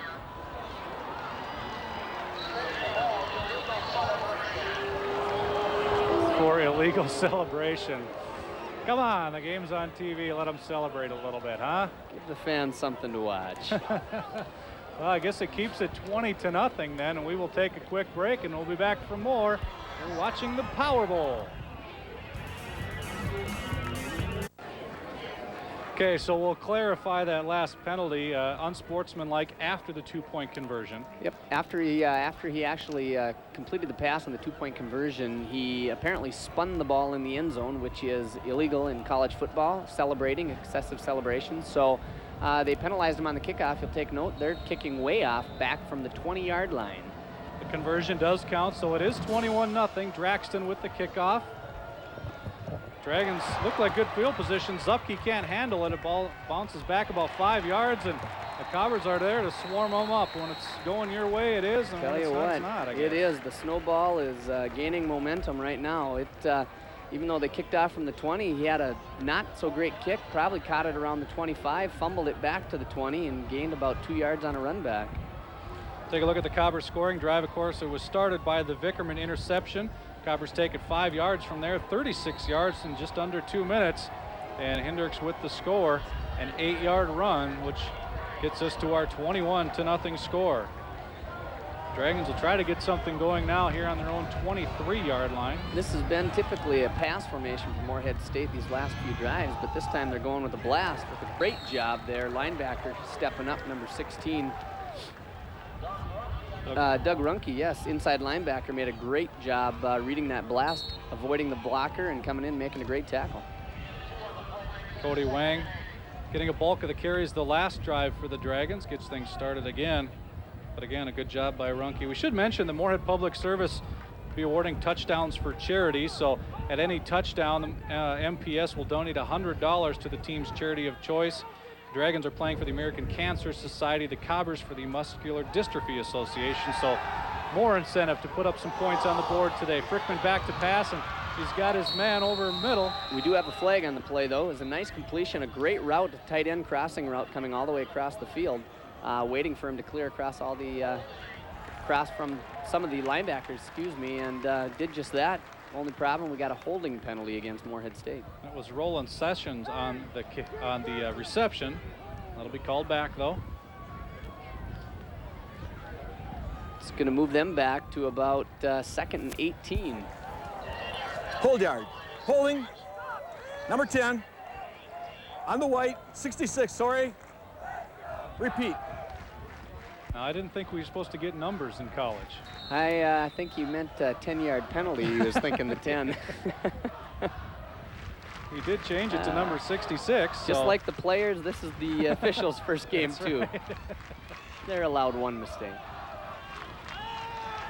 For illegal celebration. Come on, the game's on TV. Let them celebrate a little bit, huh? Give the fans something to watch. Well, I guess it keeps it 20-0 then, and we will take a quick break, and we'll be back for more. You're watching the Powerball. Okay, so we'll clarify that last penalty, unsportsmanlike after the 2-point conversion. Yep, after he actually completed the pass on the 2-point conversion, he apparently spun the ball in the end zone, which is illegal in college football, celebrating, excessive celebrations. So they penalized him on the kickoff. You'll take note, they're kicking way off back from the 20-yard line. The conversion does count, so it is 21-0. Draxton with the kickoff. Dragons look like good field position. Zupke can't handle it. A ball bounces back about 5 yards, and the Cobbers are there to swarm them up. When it's going your way, it is, and Tell when you it's not, what, it's not, I guess. it is. The snowball is gaining momentum right now. Even though they kicked off from the 20, he had a not so great kick, probably caught it around the 25, fumbled it back to the 20, and gained about 2 yards on a run back. Take a look at the Cobbers scoring drive. Of course, it was started by the Vickerman interception. Cobbers take it 5 yards from there, 36 yards in just under 2 minutes. And Hendricks with the score, an 8-yard run, which gets us to our 21-0 score. Dragons will try to get something going now here on their own 23-yard line. This has been typically a pass formation for Moorhead State these last few drives, but this time they're going with a blast with a great job there. Linebacker stepping up, number 16. Doug Runke, yes, inside linebacker, made a great job reading that blast, avoiding the blocker, and coming in making a great tackle. Cody Wang getting a bulk of the carries the last drive for the Dragons, gets things started again. But again, a good job by Runke. We should mention the Moorhead Public Service will be awarding touchdowns for charity. So at any touchdown, the MPS will donate $100 to the team's charity of choice. Dragons are playing for the American Cancer Society, the Cobbers for the Muscular Dystrophy Association. So more incentive to put up some points on the board today. Frickman back to pass, and he's got his man over middle. We do have a flag on the play, though. It's a nice completion, a great route, a tight end crossing route coming all the way across the field, waiting for him to clear across all the cross from some of the linebackers, and did just that. Only problem, we got a holding penalty against Moorhead State. That was Roland Sessions on the reception. That'll be called back, though. It's going to move them back to about 2nd and 18. Hold yard. Holding. Number 10. On the white. 66, sorry. Repeat. Now, I didn't think we were supposed to get numbers in college. I think you meant a 10-yard penalty. He was thinking the 10. He did change it to number 66. Just like the players, this is the officials' first game, too. Right. They're allowed one mistake.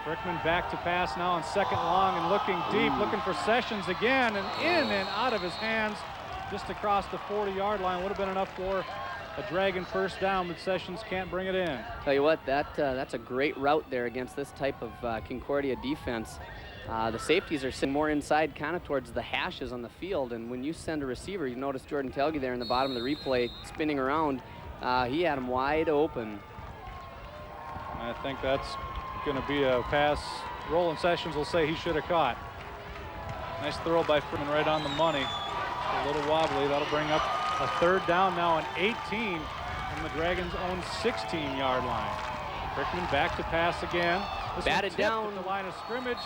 Frickman back to pass now on 2nd long and looking deep, looking for Sessions again, and in and out of his hands just across the 40-yard line. Would have been enough for a Dragon first down, but Sessions can't bring it in. Tell you what, that's a great route there against this type of Concordia defense. The safeties are sitting more inside, kind of towards the hashes on the field, and when you send a receiver, you notice Jordan Telge there in the bottom of the replay spinning around. He had him wide open. I think that's going to be a pass Roland Sessions will say he should have caught. Nice throw by Frickman right on the money. A little wobbly. That'll bring up a 3rd down now and 18 from the Dragons' own 16-yard line. Frickman back to pass again. This batted down at the line of scrimmage,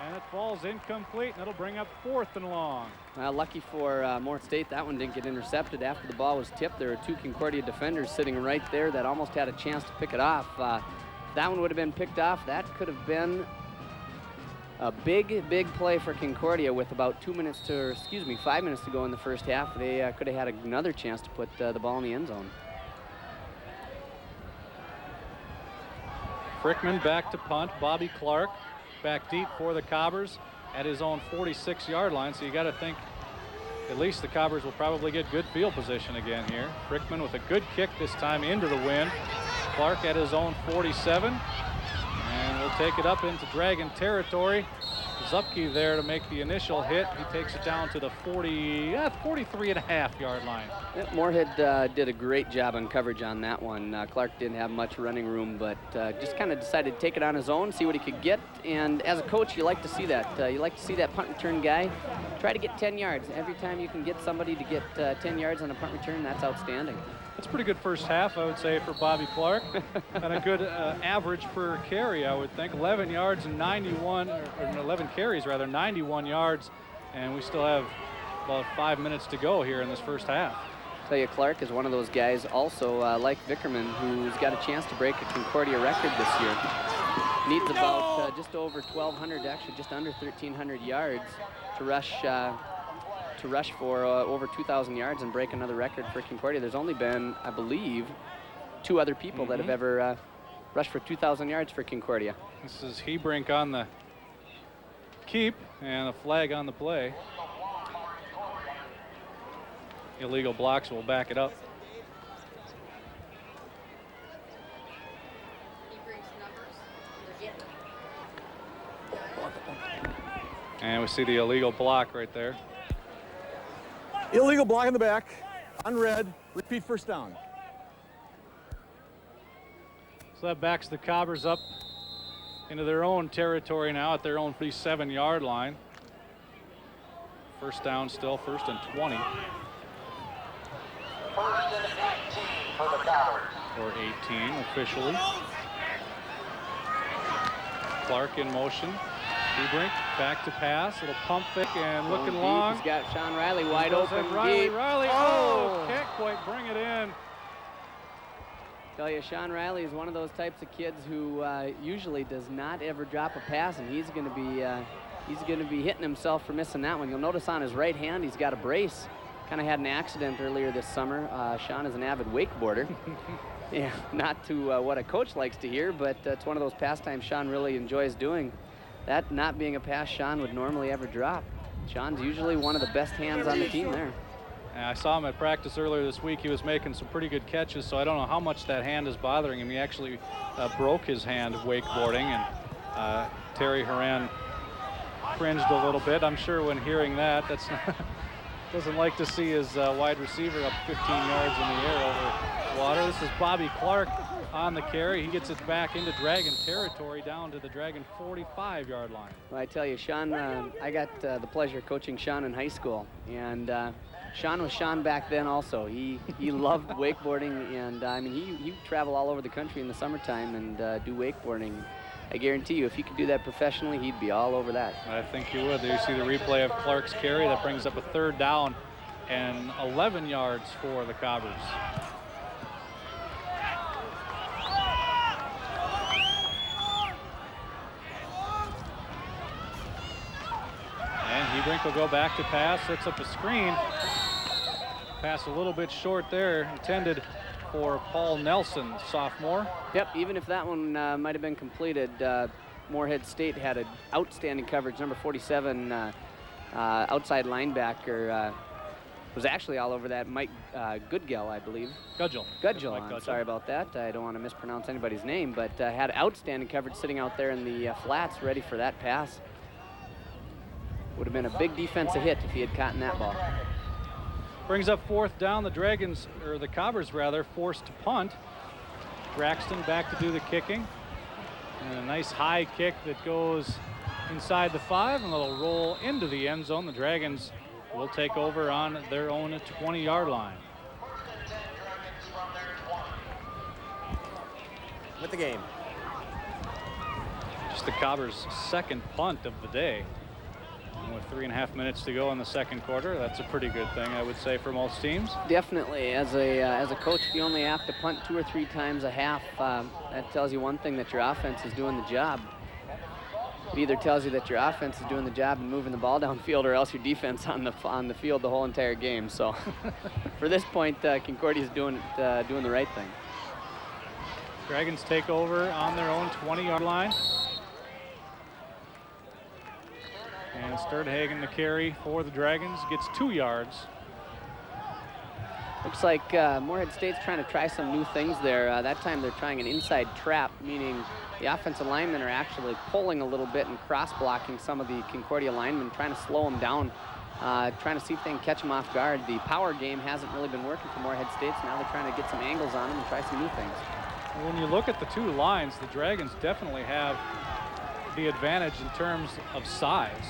and it falls incomplete, and that'll bring up 4th and long. Well, lucky for Moorhead State, that one didn't get intercepted after the ball was tipped. There were 2 Concordia defenders sitting right there that almost had a chance to pick it off. That one would have been picked off. That could have been a big play for Concordia with about 5 minutes to go in the first half. They could have had another chance to put the ball in the end zone. Frickman back to punt. Bobby Clark back deep for the Cobbers at his own 46-yard line. So you got to think at least the Cobbers will probably get good field position again here. Frickman with a good kick this time into the wind. Clark at his own 47. And we'll take it up into Dragon territory. Zupke there to make the initial hit. He takes it down to the 43.5-yard line. Yep, Moorhead did a great job on coverage on that one. Clark didn't have much running room, but just kind of decided to take it on his own, see what he could get. And as a coach, you like to see that. You like to see that punt return guy try to get 10 yards. Every time you can get somebody to get 10 yards on a punt return, that's outstanding. That's a pretty good first half, I would say, for Bobby Clark. And a good average per carry, I would think. 11 yards and 91, or 11 carries rather, 91 yards. And we still have about 5 minutes to go here in this first half. Tell you, Clark is one of those guys also, like Vickerman, who's got a chance to break a Concordia record this year. Needs about just over 1,200, actually just under 1,300 yards to rush for over 2,000 yards and break another record for Concordia. There's only been, I believe, 2 other people that have ever rushed for 2,000 yards for Concordia. This is Hebrink on the keep and a flag on the play. Illegal blocks will back it up. And we see the illegal block right there. Illegal block in the back. On red. Repeat first down. So that backs the Cobbers up into their own territory now at their own 7-yard line. First down still, 1st and 20. 1st and 18 for the Cobbers. Or 18 officially. Clark in motion. Hebrink back to pass. Little pump fake and looking long. He's got Sean Riley wide open. Riley, deep. Oh, can't quite bring it in. Tell you, Sean Riley is one of those types of kids who usually does not ever drop a pass, and he's going to be hitting himself for missing that one. You'll notice on his right hand he's got a brace. Kind of had an accident earlier this summer. Sean is an avid wakeboarder. Yeah, not to what a coach likes to hear, but it's one of those pastimes Sean really enjoys doing. That not being a pass Sean would normally ever drop. Sean's usually one of the best hands on the team there. I saw him at practice earlier this week. He was making some pretty good catches, so I don't know how much that hand is bothering him. He actually broke his hand wakeboarding, and Terry Horan cringed a little bit, I'm sure, when hearing that. That's doesn't like to see his wide receiver up 15 yards in the air over water. This is Bobby Clark on the carry. He gets it back into Dragon territory down to the Dragon 45-yard line. Well, I tell you, Sean, I got the pleasure of coaching Sean in high school, and Sean was Sean back then also. He loved wakeboarding, and I mean, he'd travel all over the country in the summertime and do wakeboarding. I guarantee you, if he could do that professionally, he'd be all over that. I think he would. There you see the replay of Clark's carry. That brings up a 3rd down and 11 yards for the Cobbers. And Hebrink will go back to pass, sets up a screen. Pass a little bit short there, intended for Paul Nelson, sophomore. Yep, even if that one might have been completed, Moorhead State had an outstanding coverage. Number 47 outside linebacker was actually all over that. Mike Goodgill, I believe. Gudgel. I'm sorry about that. I don't want to mispronounce anybody's name, but had outstanding coverage sitting out there in the flats ready for that pass. Would have been a big defensive hit if he had caught in that ball. Brings up 4th down. The Dragons, or the Cobbers rather, forced to punt. Braxton back to do the kicking. And a nice high kick that goes inside the 5, and it'll roll into the end zone. The Dragons will take over on their own 20-yard line. With the game. Just the Cobbers' 2nd punt of the day. And with 3.5 minutes to go in the 2nd quarter, that's a pretty good thing, I would say, for most teams. Definitely. As a coach, if you only have to punt 2 or 3 times a half, that tells you one thing, that your offense is doing the job. It either tells you that your offense is doing the job and moving the ball downfield, or else your defense on the field the whole entire game. So, for this point, Concordia is doing the right thing. Dragons take over on their own 20-yard line. And Sternhagen, the carry for the Dragons, gets 2 yards. Looks like Moorhead State's trying to try some new things there. That time they're trying an inside trap, meaning the offensive linemen are actually pulling a little bit and cross-blocking some of the Concordia linemen, trying to slow them down, trying to see if they can catch them off guard. The power game hasn't really been working for Moorhead State, so now they're trying to get some angles on them and try some new things. When you look at the two lines, the Dragons definitely have the advantage in terms of size.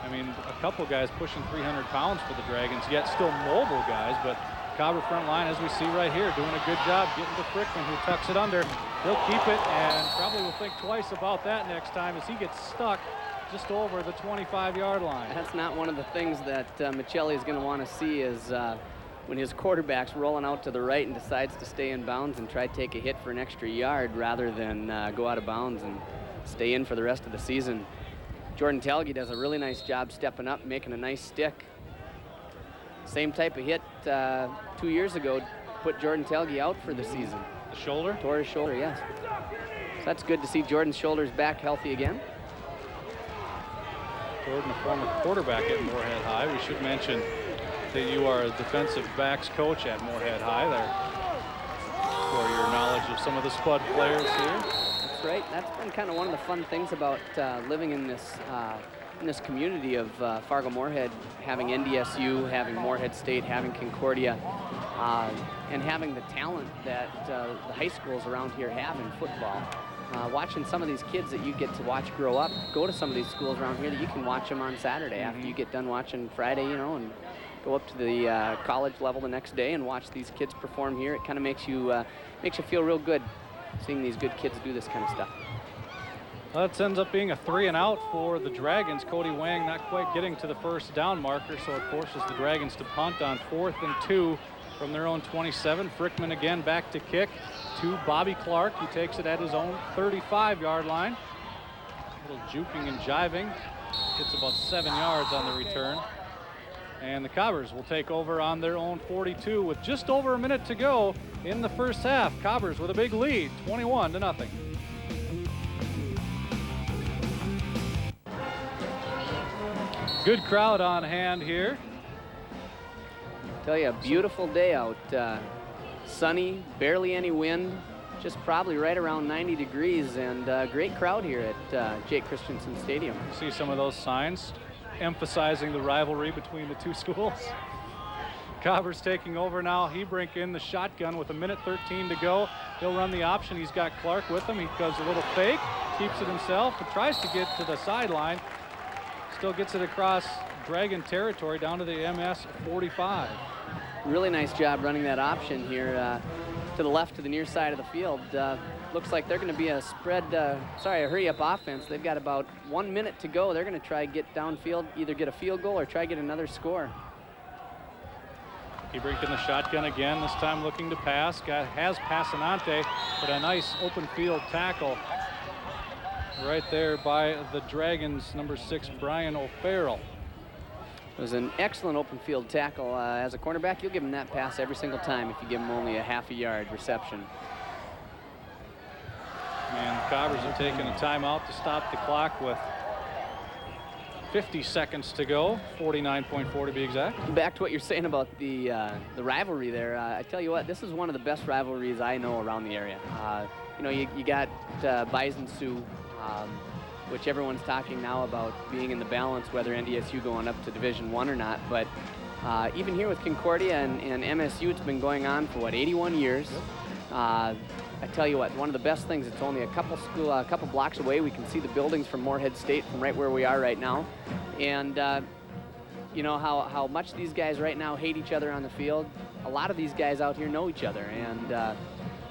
I mean, a couple guys pushing 300 pounds for the Dragons, yet still mobile guys, but Cobber front line, as we see right here, doing a good job getting to Frickman, who tucks it under. He'll keep it and probably will think twice about that next time as he gets stuck just over the 25-yard line. That's not one of the things that Michelli is going to want to see is when his quarterback's rolling out to the right and decides to stay in bounds and try to take a hit for an extra yard rather than go out of bounds and stay in for the rest of the season. Jordan Telge does a really nice job stepping up, making a nice stick. Same type of hit 2 years ago put Jordan Telge out for the season. The shoulder? Tore his shoulder, yes. So that's good to see Jordan's shoulders back healthy again. Jordan, a former quarterback at Moorhead High. We should mention that you are a defensive backs coach at Moorhead High there for your knowledge of some of the Spud players here. That's right. That's been kind of one of the fun things about living in this community of Fargo-Moorhead, having NDSU, having Moorhead State, having Concordia, and having the talent that the high schools around here have in football. Watching some of these kids that you get to watch grow up, go to some of these schools around here that you can watch them on Saturday after you get done watching Friday, you know, and go up to the college level the next day and watch these kids perform here. It kind of makes you feel real good seeing these good kids do this kind of stuff. That ends up being a 3-and-out for the Dragons. Cody Wang not quite getting to the first down marker, so it forces the Dragons to punt on 4th and 2 from their own 27. Frickman again back to kick to Bobby Clark. He takes it at his own 35-yard line. A little juking and jiving. Gets about 7 yards on the return. And the Cobbers will take over on their own 42 with just over a minute to go in the first half. Cobbers with a big lead, 21-0. Good crowd on hand here. Tell you, a beautiful day out. Sunny, barely any wind, just probably right around 90 degrees, and great crowd here at Jake Christensen Stadium. See some of those signs emphasizing the rivalry between the two schools. Cobbers taking over now. Hebrink in the shotgun with 1:13 to go. He'll run the option. He's got Clark with him. He does a little fake, keeps it himself, but tries to get to the sideline. Still gets it across Dragon territory down to the MS 45. Really nice job running that option here to the left to the near side of the field. Looks like they're going to be a hurry-up offense. They've got about 1 minute to go. They're going to try to get downfield, either get a field goal or try to get another score. Hebrink in the shotgun again, this time looking to pass. Has Passanante, but a nice open field tackle right there by the Dragons, number 6, Brian O'Farrell. It was an excellent open field tackle. As a cornerback, you'll give him that pass every single time if you give him only a half a yard reception. And the Cobbers are taking a timeout to stop the clock with 50 seconds to go, 49.4 to be exact. Back to what you're saying about the rivalry there. I tell you what, this is one of the best rivalries I know around the area. You know, you got Bison Sioux, which everyone's talking now about being in the balance, whether NDSU going up to Division I or not. But even here with Concordia and MSU, it's been going on for, 81 years. I tell you what, one of the best things, it's only a couple blocks away. We can see the buildings from Moorhead State from right where we are right now. And you know how much these guys right now hate each other on the field. A lot of these guys out here know each other, and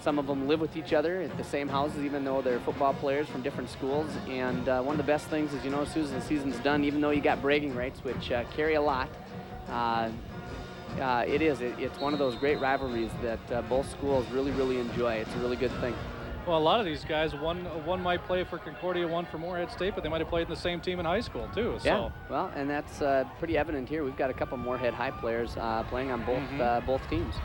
some of them live with each other at the same houses, even though they're football players from different schools. And one of the best things is, you know, as soon as the season's done, even though you got bragging rights, which carry a lot, it's one of those great rivalries that both schools really enjoy. It's a really good thing. Well, a lot of these guys, one might play for Concordia, one for Moorhead State, but they might have played in the same team in high school too. So. Yeah, well, and that's pretty evident here. We've got a couple Moorhead High players playing on both teams.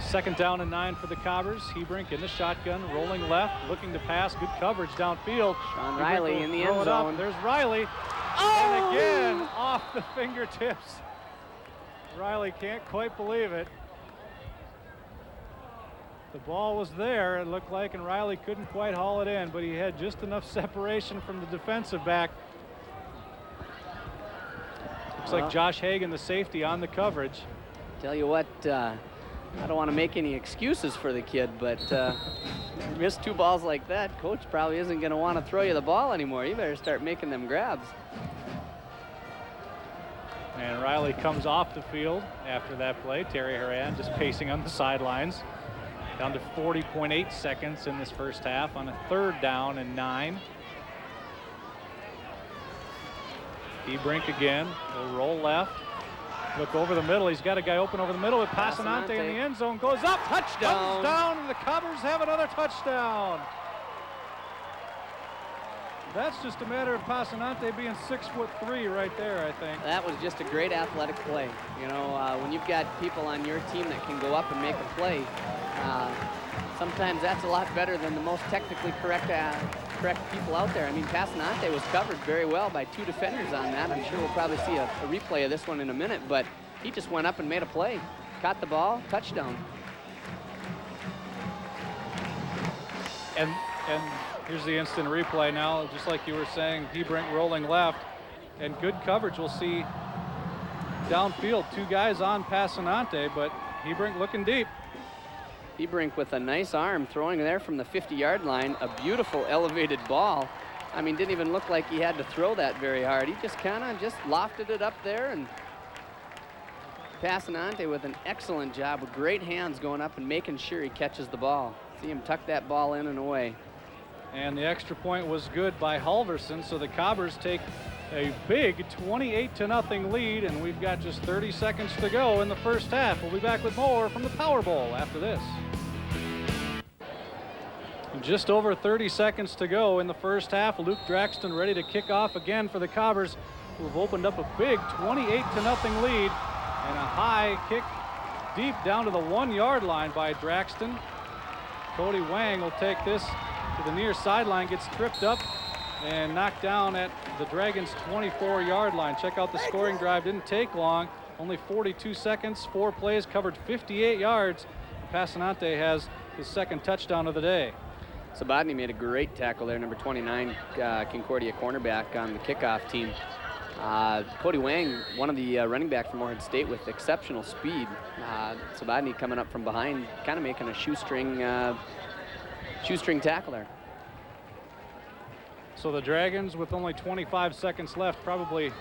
2nd down and 9 for the Cobbers. Hebrink in the shotgun, rolling left, looking to pass. Good coverage downfield. Sean Riley in the end zone. There's Riley. Oh! And again, off the fingertips. Riley can't quite believe it. The ball was there, it looked like, and Riley couldn't quite haul it in, but he had just enough separation from the defensive back. Looks like Josh Hagan, the safety, on the coverage. Tell you what, I don't want to make any excuses for the kid, but you miss 2 balls like that, coach probably isn't going to want to throw you the ball anymore. You better start making them grabs. And Riley comes off the field after that play. Terry Horan just pacing on the sidelines. Down to 40.8 seconds in this first half on a 3rd down and 9. Brink again. He'll roll left. Look over the middle. He's got a guy open over the middle with Passanante in the end zone. Goes up. Touchdown. Comes down, and the Cobbers have another touchdown. That's just a matter of Passanante being 6'3" right there, I think. That was just a great athletic play. You know, when you've got people on your team that can go up and make a play, sometimes that's a lot better than the most technically correct people out there. I mean, Passanante was covered very well by 2 defenders on that. I'm sure we'll probably see a replay of this one in a minute, but he just went up and made a play. Caught the ball, touchdown. And here's the instant replay now, just like you were saying, Brink rolling left, and good coverage. We'll see downfield, 2 guys on Passanante, but Brink looking deep. Brink with a nice arm throwing there from the 50-yard line, a beautiful elevated ball. I mean, didn't even look like he had to throw that very hard. He just kind of just lofted it up there, and Passanante with an excellent job with great hands going up and making sure he catches the ball. See him tuck that ball in and away. And the extra point was good by Halverson, so the Cobbers take a big 28-0 lead, and we've got just 30 seconds to go in the first half. We'll be back with more from the Power Bowl after this. Just over 30 seconds to go in the first half. Luke Draxton ready to kick off again for the Cobbers, who have opened up a big 28-0 lead, and a high kick deep down to the 1-yard line by Draxton. Cody Wang will take this to the near sideline, gets tripped up and knocked down at the Dragons' 24-yard line. Check out the scoring drive, didn't take long, only 42 seconds, 4 plays, covered 58 yards. Passanante has his 2nd touchdown of the day. Sabodny made a great tackle there, number 29, Concordia cornerback on the kickoff team. Cody Wang, one of the running backs from Moorhead State with exceptional speed. Sabodny coming up from behind, kind of making a shoestring tackle there. So the Dragons, with only 25 seconds left, probably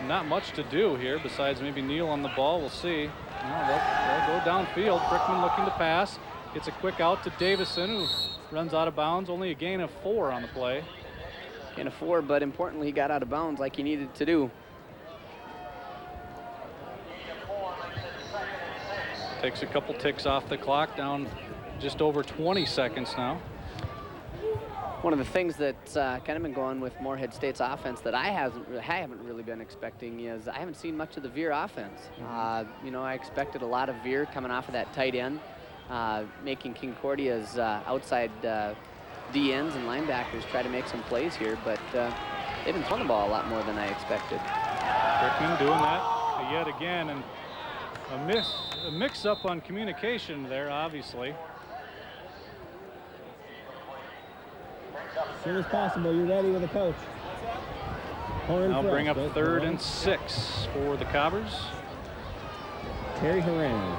not much to do here besides maybe kneel on the ball. We'll see. They'll go downfield. Frickman looking to pass. Gets a quick out to Davison, who runs out of bounds. Only a gain of 4 on the play. Gain of 4, but importantly, he got out of bounds like he needed to do. Takes a couple ticks off the clock, down just over 20 seconds now. One of the things that's kind of been going with Moorhead State's offense that I haven't really been expecting is I haven't seen much of the veer offense. You know, I expected a lot of veer coming off of that tight end, making Concordia's outside D ends and linebackers try to make some plays here, but they've been throwing the ball a lot more than I expected. Frickman doing that yet again, and a mix-up on communication there, obviously. As soon as possible, you're ready with a coach. Now bring up 3rd and 6 for the Cobbers. Terry Horan.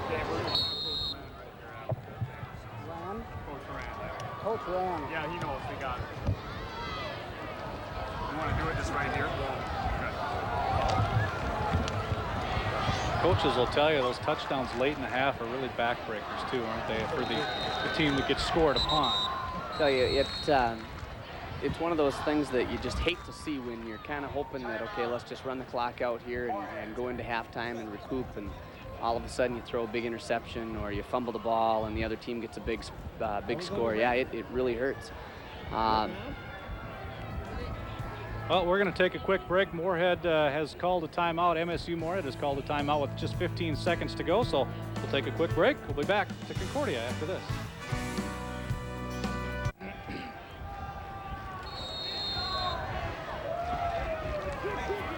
Coach Ram. Yeah, he knows. We got it. You want to do it just right here? Coaches will tell you those touchdowns late in the half are really backbreakers too, aren't they, for the team that gets scored upon. I tell you, it's one of those things that you just hate to see when you're kind of hoping that, okay, let's just run the clock out here and go into halftime and recoup, and all of a sudden you throw a big interception or you fumble the ball and the other team gets a big score. Yeah, it really hurts. Well, we're going to take a quick break. Moorhead has called a timeout. MSU Moorhead has called a timeout with just 15 seconds to go, so we'll take a quick break. We'll be back to Concordia after this.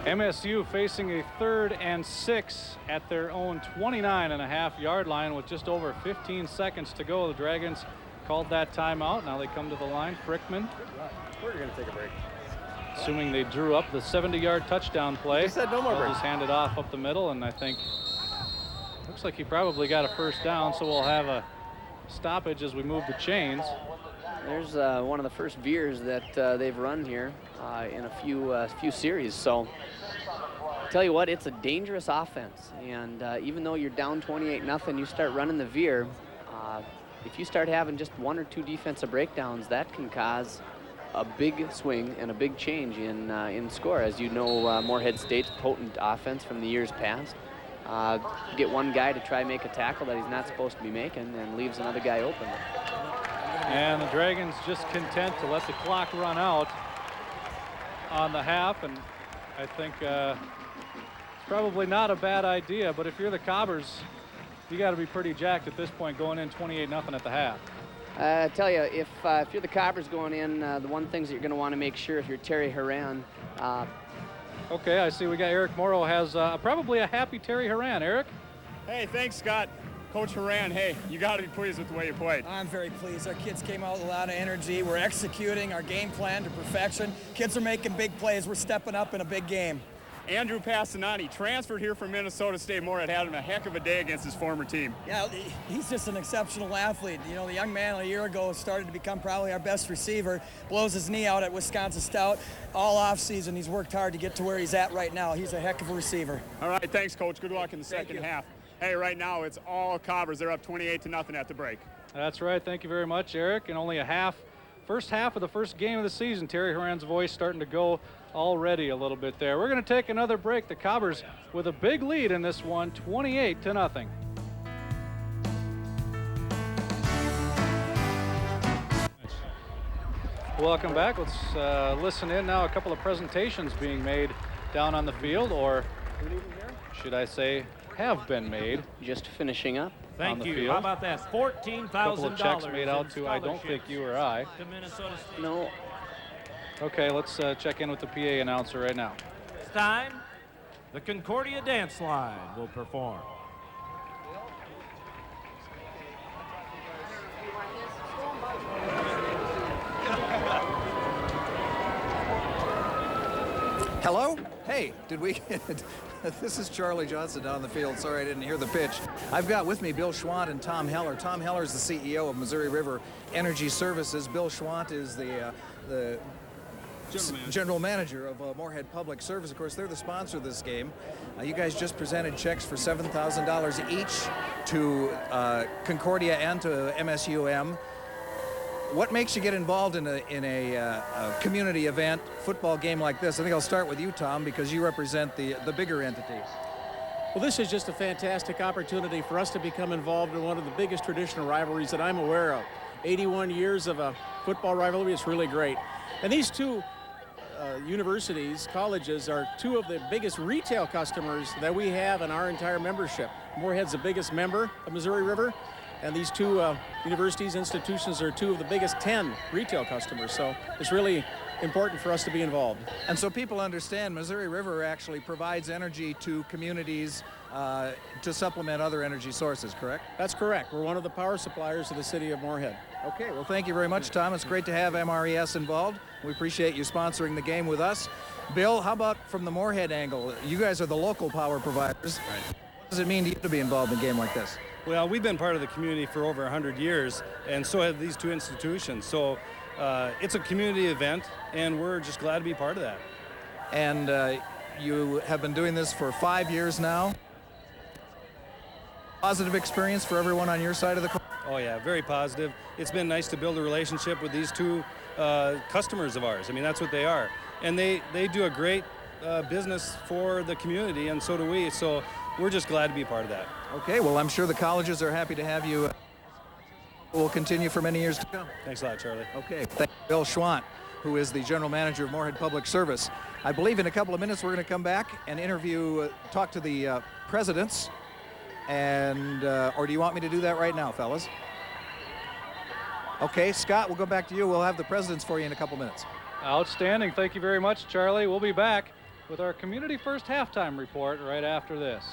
MSU facing a 3rd and 6 at their own 29.5-yard line with just over 15 seconds to go. The Dragons called that timeout. Now they come to the line. Frickman. We're going to take a break. Assuming they drew up the 70-yard touchdown play. He said no more They'll break. just hand it off up the middle, and I think looks like he probably got a first down, so we'll have a stoppage as we move the chains. There's one of the first veers that they've run here in a few series. So tell you what, it's a dangerous offense, and even though you're down 28-0, you start running the veer. If you start having just 1 or 2 defensive breakdowns, that can cause a big swing and a big change in score. As you know, Moorhead State's potent offense from the years past. Get one guy to try make a tackle that he's not supposed to be making and leaves another guy open. And the Dragons just content to let the clock run out on the half, and I think it's probably not a bad idea, but if you're the Cobbers, you got to be pretty jacked at this point going in 28-0 at the half. I tell you, if you're the Cobbers going in, the one things that you're going to want to make sure if you're Terry Horan. Okay, I see we got Eric Morrow has probably a happy Terry Horan. Eric? Hey, thanks, Scott. Coach Horan, hey, you got to be pleased with the way you played. I'm very pleased. Our kids came out with a lot of energy. We're executing our game plan to perfection. Kids are making big plays. We're stepping up in a big game. Andrew Passanani transferred here from Minnesota State. Moorhead had him a heck of a day against his former team. Yeah, he's just an exceptional athlete. You know, the young man a year ago started to become probably our best receiver, blows his knee out at Wisconsin Stout. All offseason, he's worked hard to get to where he's at right now. He's a heck of a receiver. All right, thanks, Coach. Good luck in the second half. Hey, right now it's all Cobbers. They're up 28-0 at the break. That's right. Thank you very much, Eric. And only first half of the first game of the season. Terry Horan's voice starting to go already a little bit there. We're going to take another break. The Cobbers with a big lead in this one, 28-0. Welcome back. Let's listen in now. A couple of presentations being made down on the field, or should I say have been made. Just finishing up. Thank you. Field. How about that? $14,000. A couple of checks made out to, I don't think you or I. To Minnesota State. No. Okay, let's check in with the PA announcer right now. It's time. The Concordia Dance Line will perform. Hello? Hey, did we this is Charlie Johnson down the field. Sorry I didn't hear the pitch. I've got with me Bill Schwant and Tom Heller. Tom Heller is the CEO of Missouri River Energy Services. Bill Schwant is the General Manager of Moorhead Public Service. Of course, they're the sponsor of this game. You guys just presented checks for $7,000 each to Concordia and to MSUM. What makes you get involved in a community event, football game like this? I think I'll start with you, Tom, because you represent the bigger entities. Well, this is just a fantastic opportunity for us to become involved in one of the biggest traditional rivalries that I'm aware of. 81 years of a football rivalry, it's really great. And these two universities, colleges, are two of the biggest retail customers that we have in our entire membership. Moorhead's the biggest member of Missouri River, and these two universities, institutions are two of the biggest 10 retail customers. So it's really important for us to be involved. And so people understand Missouri River actually provides energy to communities to supplement other energy sources, correct? That's correct. We're one of the power suppliers of the city of Moorhead. Okay, well, thank you very much, Tom. It's great to have MRES involved. We appreciate you sponsoring the game with us. Bill, how about from the Moorhead angle? You guys are the local power providers. Right. What does it mean to you to be involved in a game like this? Well, we've been part of the community for over 100 years, and so have these two institutions. So it's a community event, and we're just glad to be part of that. And you have been doing this for 5 years now. Positive experience for everyone on your side of the coin? Oh, yeah, very positive. It's been nice to build a relationship with these two customers of ours. I mean, that's what they are. And they do a great business for the community, and so do we. So we're just glad to be part of that. Okay, well, I'm sure the colleges are happy to have you. Will continue for many years to come. Thanks a lot, Charlie. Okay, thank you, Bill Schwant, who is the General Manager of Moorhead Public Service. I believe in a couple of minutes we're going to come back and interview, talk to the presidents. And, or do you want me to do that right now, fellas? Okay, Scott, we'll go back to you. We'll have the presidents for you in a couple minutes. Outstanding. Thank you very much, Charlie. We'll be back with our Community First halftime report right after this.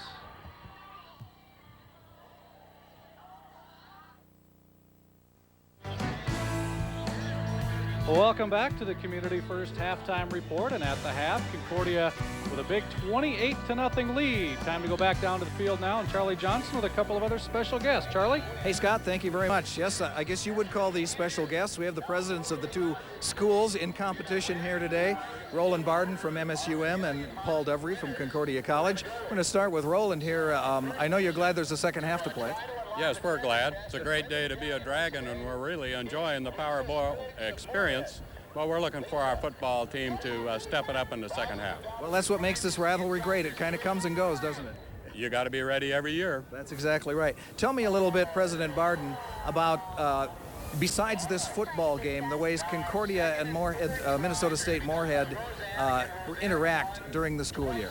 Well, welcome back to the Community First halftime report, and at the half, Concordia with a big 28-0 lead. Time to go back down to the field now, and Charlie Johnson with a couple of other special guests. Charlie? Hey, Scott, thank you very much. Yes, I guess you would call these special guests. We have the presidents of the two schools in competition here today, Roland Barden from MSUM and Paul Dovry from Concordia College. We're going to start with Roland here. I know you're glad there's a second half to play. Yes, we're glad. It's a great day to be a Dragon, and we're really enjoying the Powerball experience. But we're looking for our football team to step it up in the second half. Well, that's what makes this rivalry great. It kind of comes and goes, doesn't it? You got to be ready every year. That's exactly right. Tell me a little bit, President Barden, about besides this football game, the ways Concordia and Moorhead, Minnesota State Moorhead interact during the school year.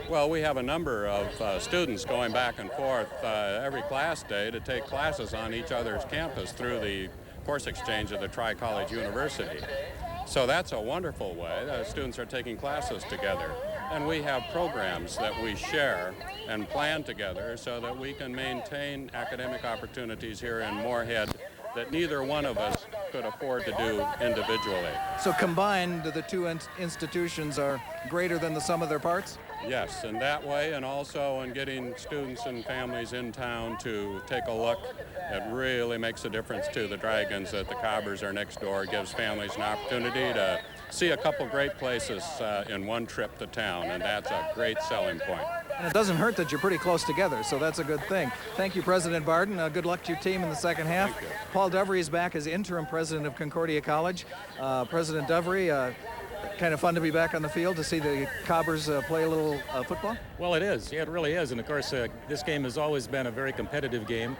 Well, we have a number of students going back and forth every class day to take classes on each other's campus through the course exchange of the Tri-College University. So that's a wonderful way. The students are taking classes together. And we have programs that we share and plan together so that we can maintain academic opportunities here in Moorhead that neither one of us could afford to do individually. So combined, the two institutions are greater than the sum of their parts? Yes, in that way, and also in getting students and families in town to take a look. It really makes a difference to the Dragons that the Cobbers are next door. It gives families an opportunity to see a couple great places in one trip to town, and that's a great selling point. And it doesn't hurt that you're pretty close together, so that's a good thing. Thank you, President Barden. Good luck to your team in the second half. Thank you. Paul Dovry is back as interim president of Concordia College. President Dovry, kind of fun to be back on the field to see the Cobbers play a little football? Well, it is. Yeah, it really is. And, of course, this game has always been a very competitive game.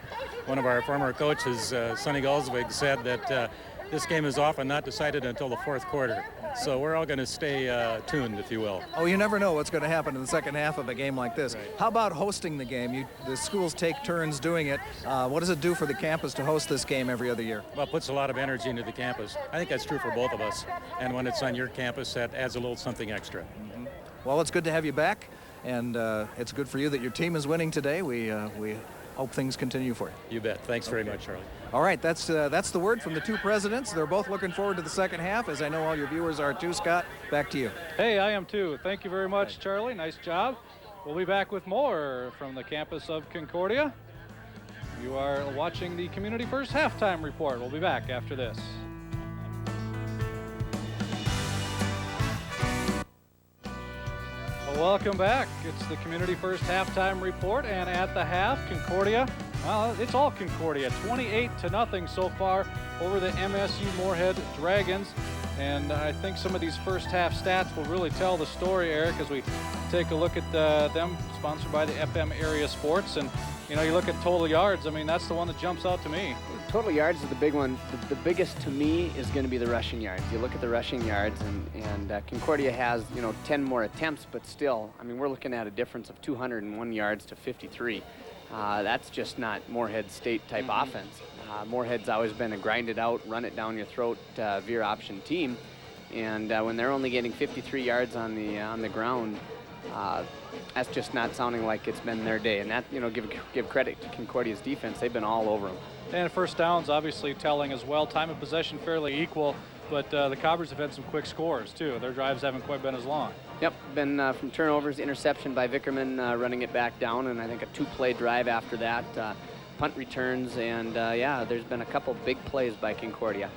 One of our former coaches, Sonny Galsvig, said that this game is often not decided until the fourth quarter. So we're all going to stay tuned, if you will. Oh, you never know what's going to happen in the second half of a game like this. Right. How about hosting the game? The schools take turns doing it. What does it do for the campus to host this game every other year? Well, it puts a lot of energy into the campus. I think that's true for both of us. And when it's on your campus, that adds a little something extra. Mm-hmm. Well, it's good to have you back, and it's good for you that your team is winning today. We hope things continue for you. You bet. Thanks very much, Charlie. All right, that's the word from the two presidents. They're both looking forward to the second half, as I know all your viewers are too. Scott, back to you. Hey, I am too. Thank you very much, Charlie. Nice job. We'll be back with more from the campus of Concordia. You are watching the Community First halftime report. We'll be back after this. Welcome back. It's the Community First halftime report, and at the half, Concordia, well, it's all Concordia, 28-0 so far over the MSU Moorhead Dragons. And I think some of these first half stats will really tell the story, Eric, as we take a look at them, sponsored by the FM Area Sports. And, you know, you look at total yards, I mean, that's the one that jumps out to me. Total yards is the big one. The biggest to me is going to be the rushing yards. You look at the rushing yards, and Concordia has, 10 more attempts, but still, I mean, we're looking at a difference of 201 yards to 53. That's just not Moorhead State type offense. Moorhead's always been a grind it out, run it down your throat veer option team, and when they're only getting 53 yards on the ground, that's just not sounding like it's been their day. And that, give credit to Concordia's defense. They've been all over them. And first downs obviously telling as well. Time of possession fairly equal, but the Cobbers have had some quick scores too. Their drives haven't quite been as long. Yep, been from turnovers, interception by Vickerman, running it back down, and I think a 2-play drive after that. Punt returns, and there's been a couple big plays by Concordia.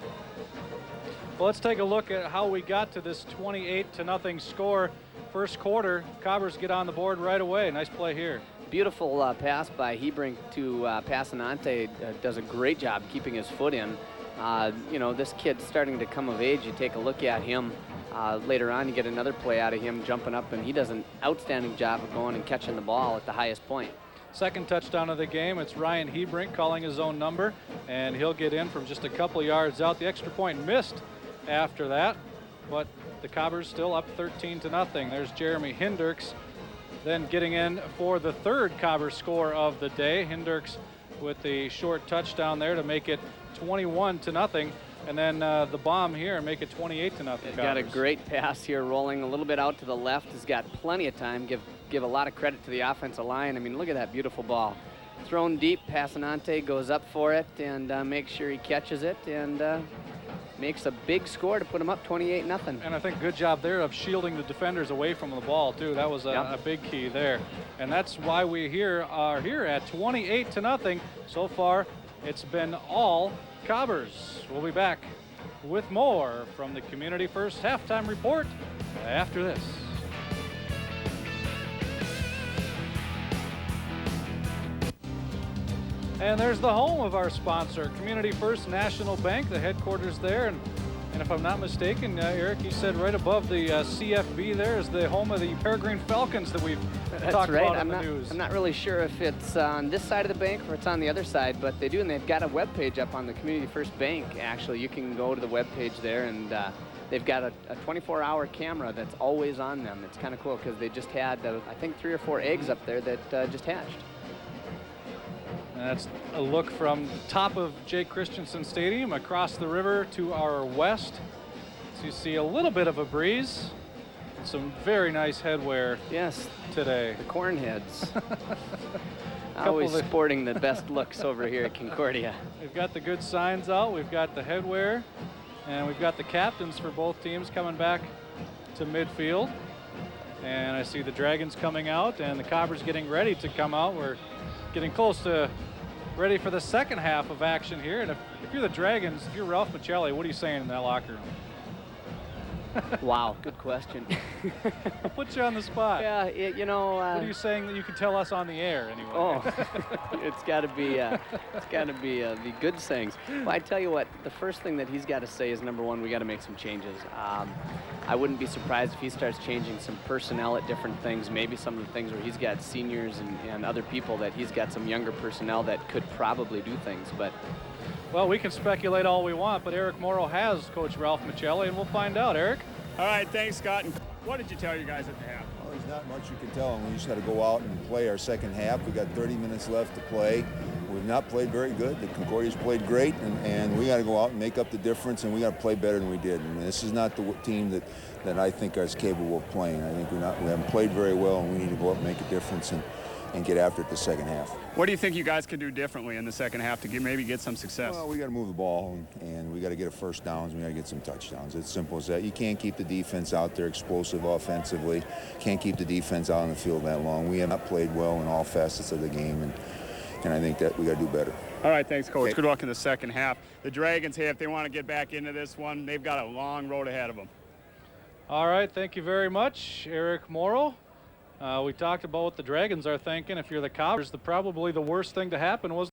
Well, let's take a look at how we got to this 28-0 score. First quarter, Cobbers get on the board right away. Nice play here. Beautiful pass by Hebrink to Passanante. Does a great job keeping his foot in. This kid's starting to come of age. You take a look at him. Later on, you get another play out of him jumping up, and he does an outstanding job of going and catching the ball at the highest point. Second touchdown of the game. It's Ryan Hebrink calling his own number, and he'll get in from just a couple yards out. The extra point missed after that, but the Cobbers still up 13-0. There's Jeremy Hinderks then getting in for the third Cobbers score of the day. Hinderks with the short touchdown there to make it 21-0. and then the bomb here and make it 28-0. Got a great pass here, rolling a little bit out to the left. Has got plenty of time. Give a lot of credit to the offensive line. I mean, look at that beautiful ball. Thrown deep, Passanante goes up for it and makes sure he catches it and makes a big score to put him up 28-0. And I think good job there of shielding the defenders away from the ball too. That was a big key there. And that's why we are here at 28-0. So far, it's been all Cobbers. We'll be back with more from the Community First Halftime Report after this. And there's the home of our sponsor, Community First National Bank, the headquarters there. And if I'm not mistaken, Eric, you said right above the CFB there is the home of the Peregrine Falcons that we've talked about in the news. I'm not really sure if it's on this side of the bank or it's on the other side, but they do, and they've got a web page up on the Community First Bank. Actually, you can go to the web page there, and they've got a 24-hour camera that's always on them. It's kind of cool because they just had, I think, 3 or 4 eggs up there that just hatched. And that's a look from the top of Jake Christensen Stadium across the river to our west. So you see a little bit of a breeze. Some very nice headwear today. The Cornheads. Always sporting the best looks over here at Concordia. We've got the good signs out. We've got the headwear. And we've got the captains for both teams coming back to midfield. And I see the Dragons coming out and the Cobbers getting ready to come out. We're getting close to ready for the second half of action here. And if you're the Dragons, if you're Ralph Michelli, what are you saying in that locker room? Wow, good question. I'll put you on the spot. Yeah, you know. What are you saying that you can tell us on the air anyway? Oh, it's got to be the good sayings. Well, I tell you what, the first thing that he's got to say is, number one, we got to make some changes. I wouldn't be surprised if he starts changing some personnel at different things, maybe some of the things where he's got seniors and other people that he's got some younger personnel that could probably do things, but. Well, we can speculate all we want, but Eric Morrow has Coach Ralph Michelli, and we'll find out. Eric? All right, thanks, Scott. And what did you tell your guys at the half? Well, there's not much you can tell them. We just had to go out and play our second half. We got 30 minutes left to play. We've not played very good. The Concordia's played great, and we got to go out and make up the difference, and we got to play better than we did. And this is not the team that I think is capable of playing. I think we haven't played very well, and we need to go out and make a difference and get after it the second half. What do you think you guys could do differently in the second half to maybe get some success? Well, we got to move the ball, and we got to get a first downs. We got to get some touchdowns. It's simple as that. You can't keep the defense out there explosive offensively. Can't keep the defense out on the field that long. We have not played well in all facets of the game, and I think that we got to do better. All right, thanks, Coach. Okay. Good luck in the second half. The Dragons, hey, if they want to get back into this one, they've got a long road ahead of them. All right, thank you very much, Eric Morrow. We talked about what the Dragons are thinking. If you're the Cobbers, probably the worst thing to happen was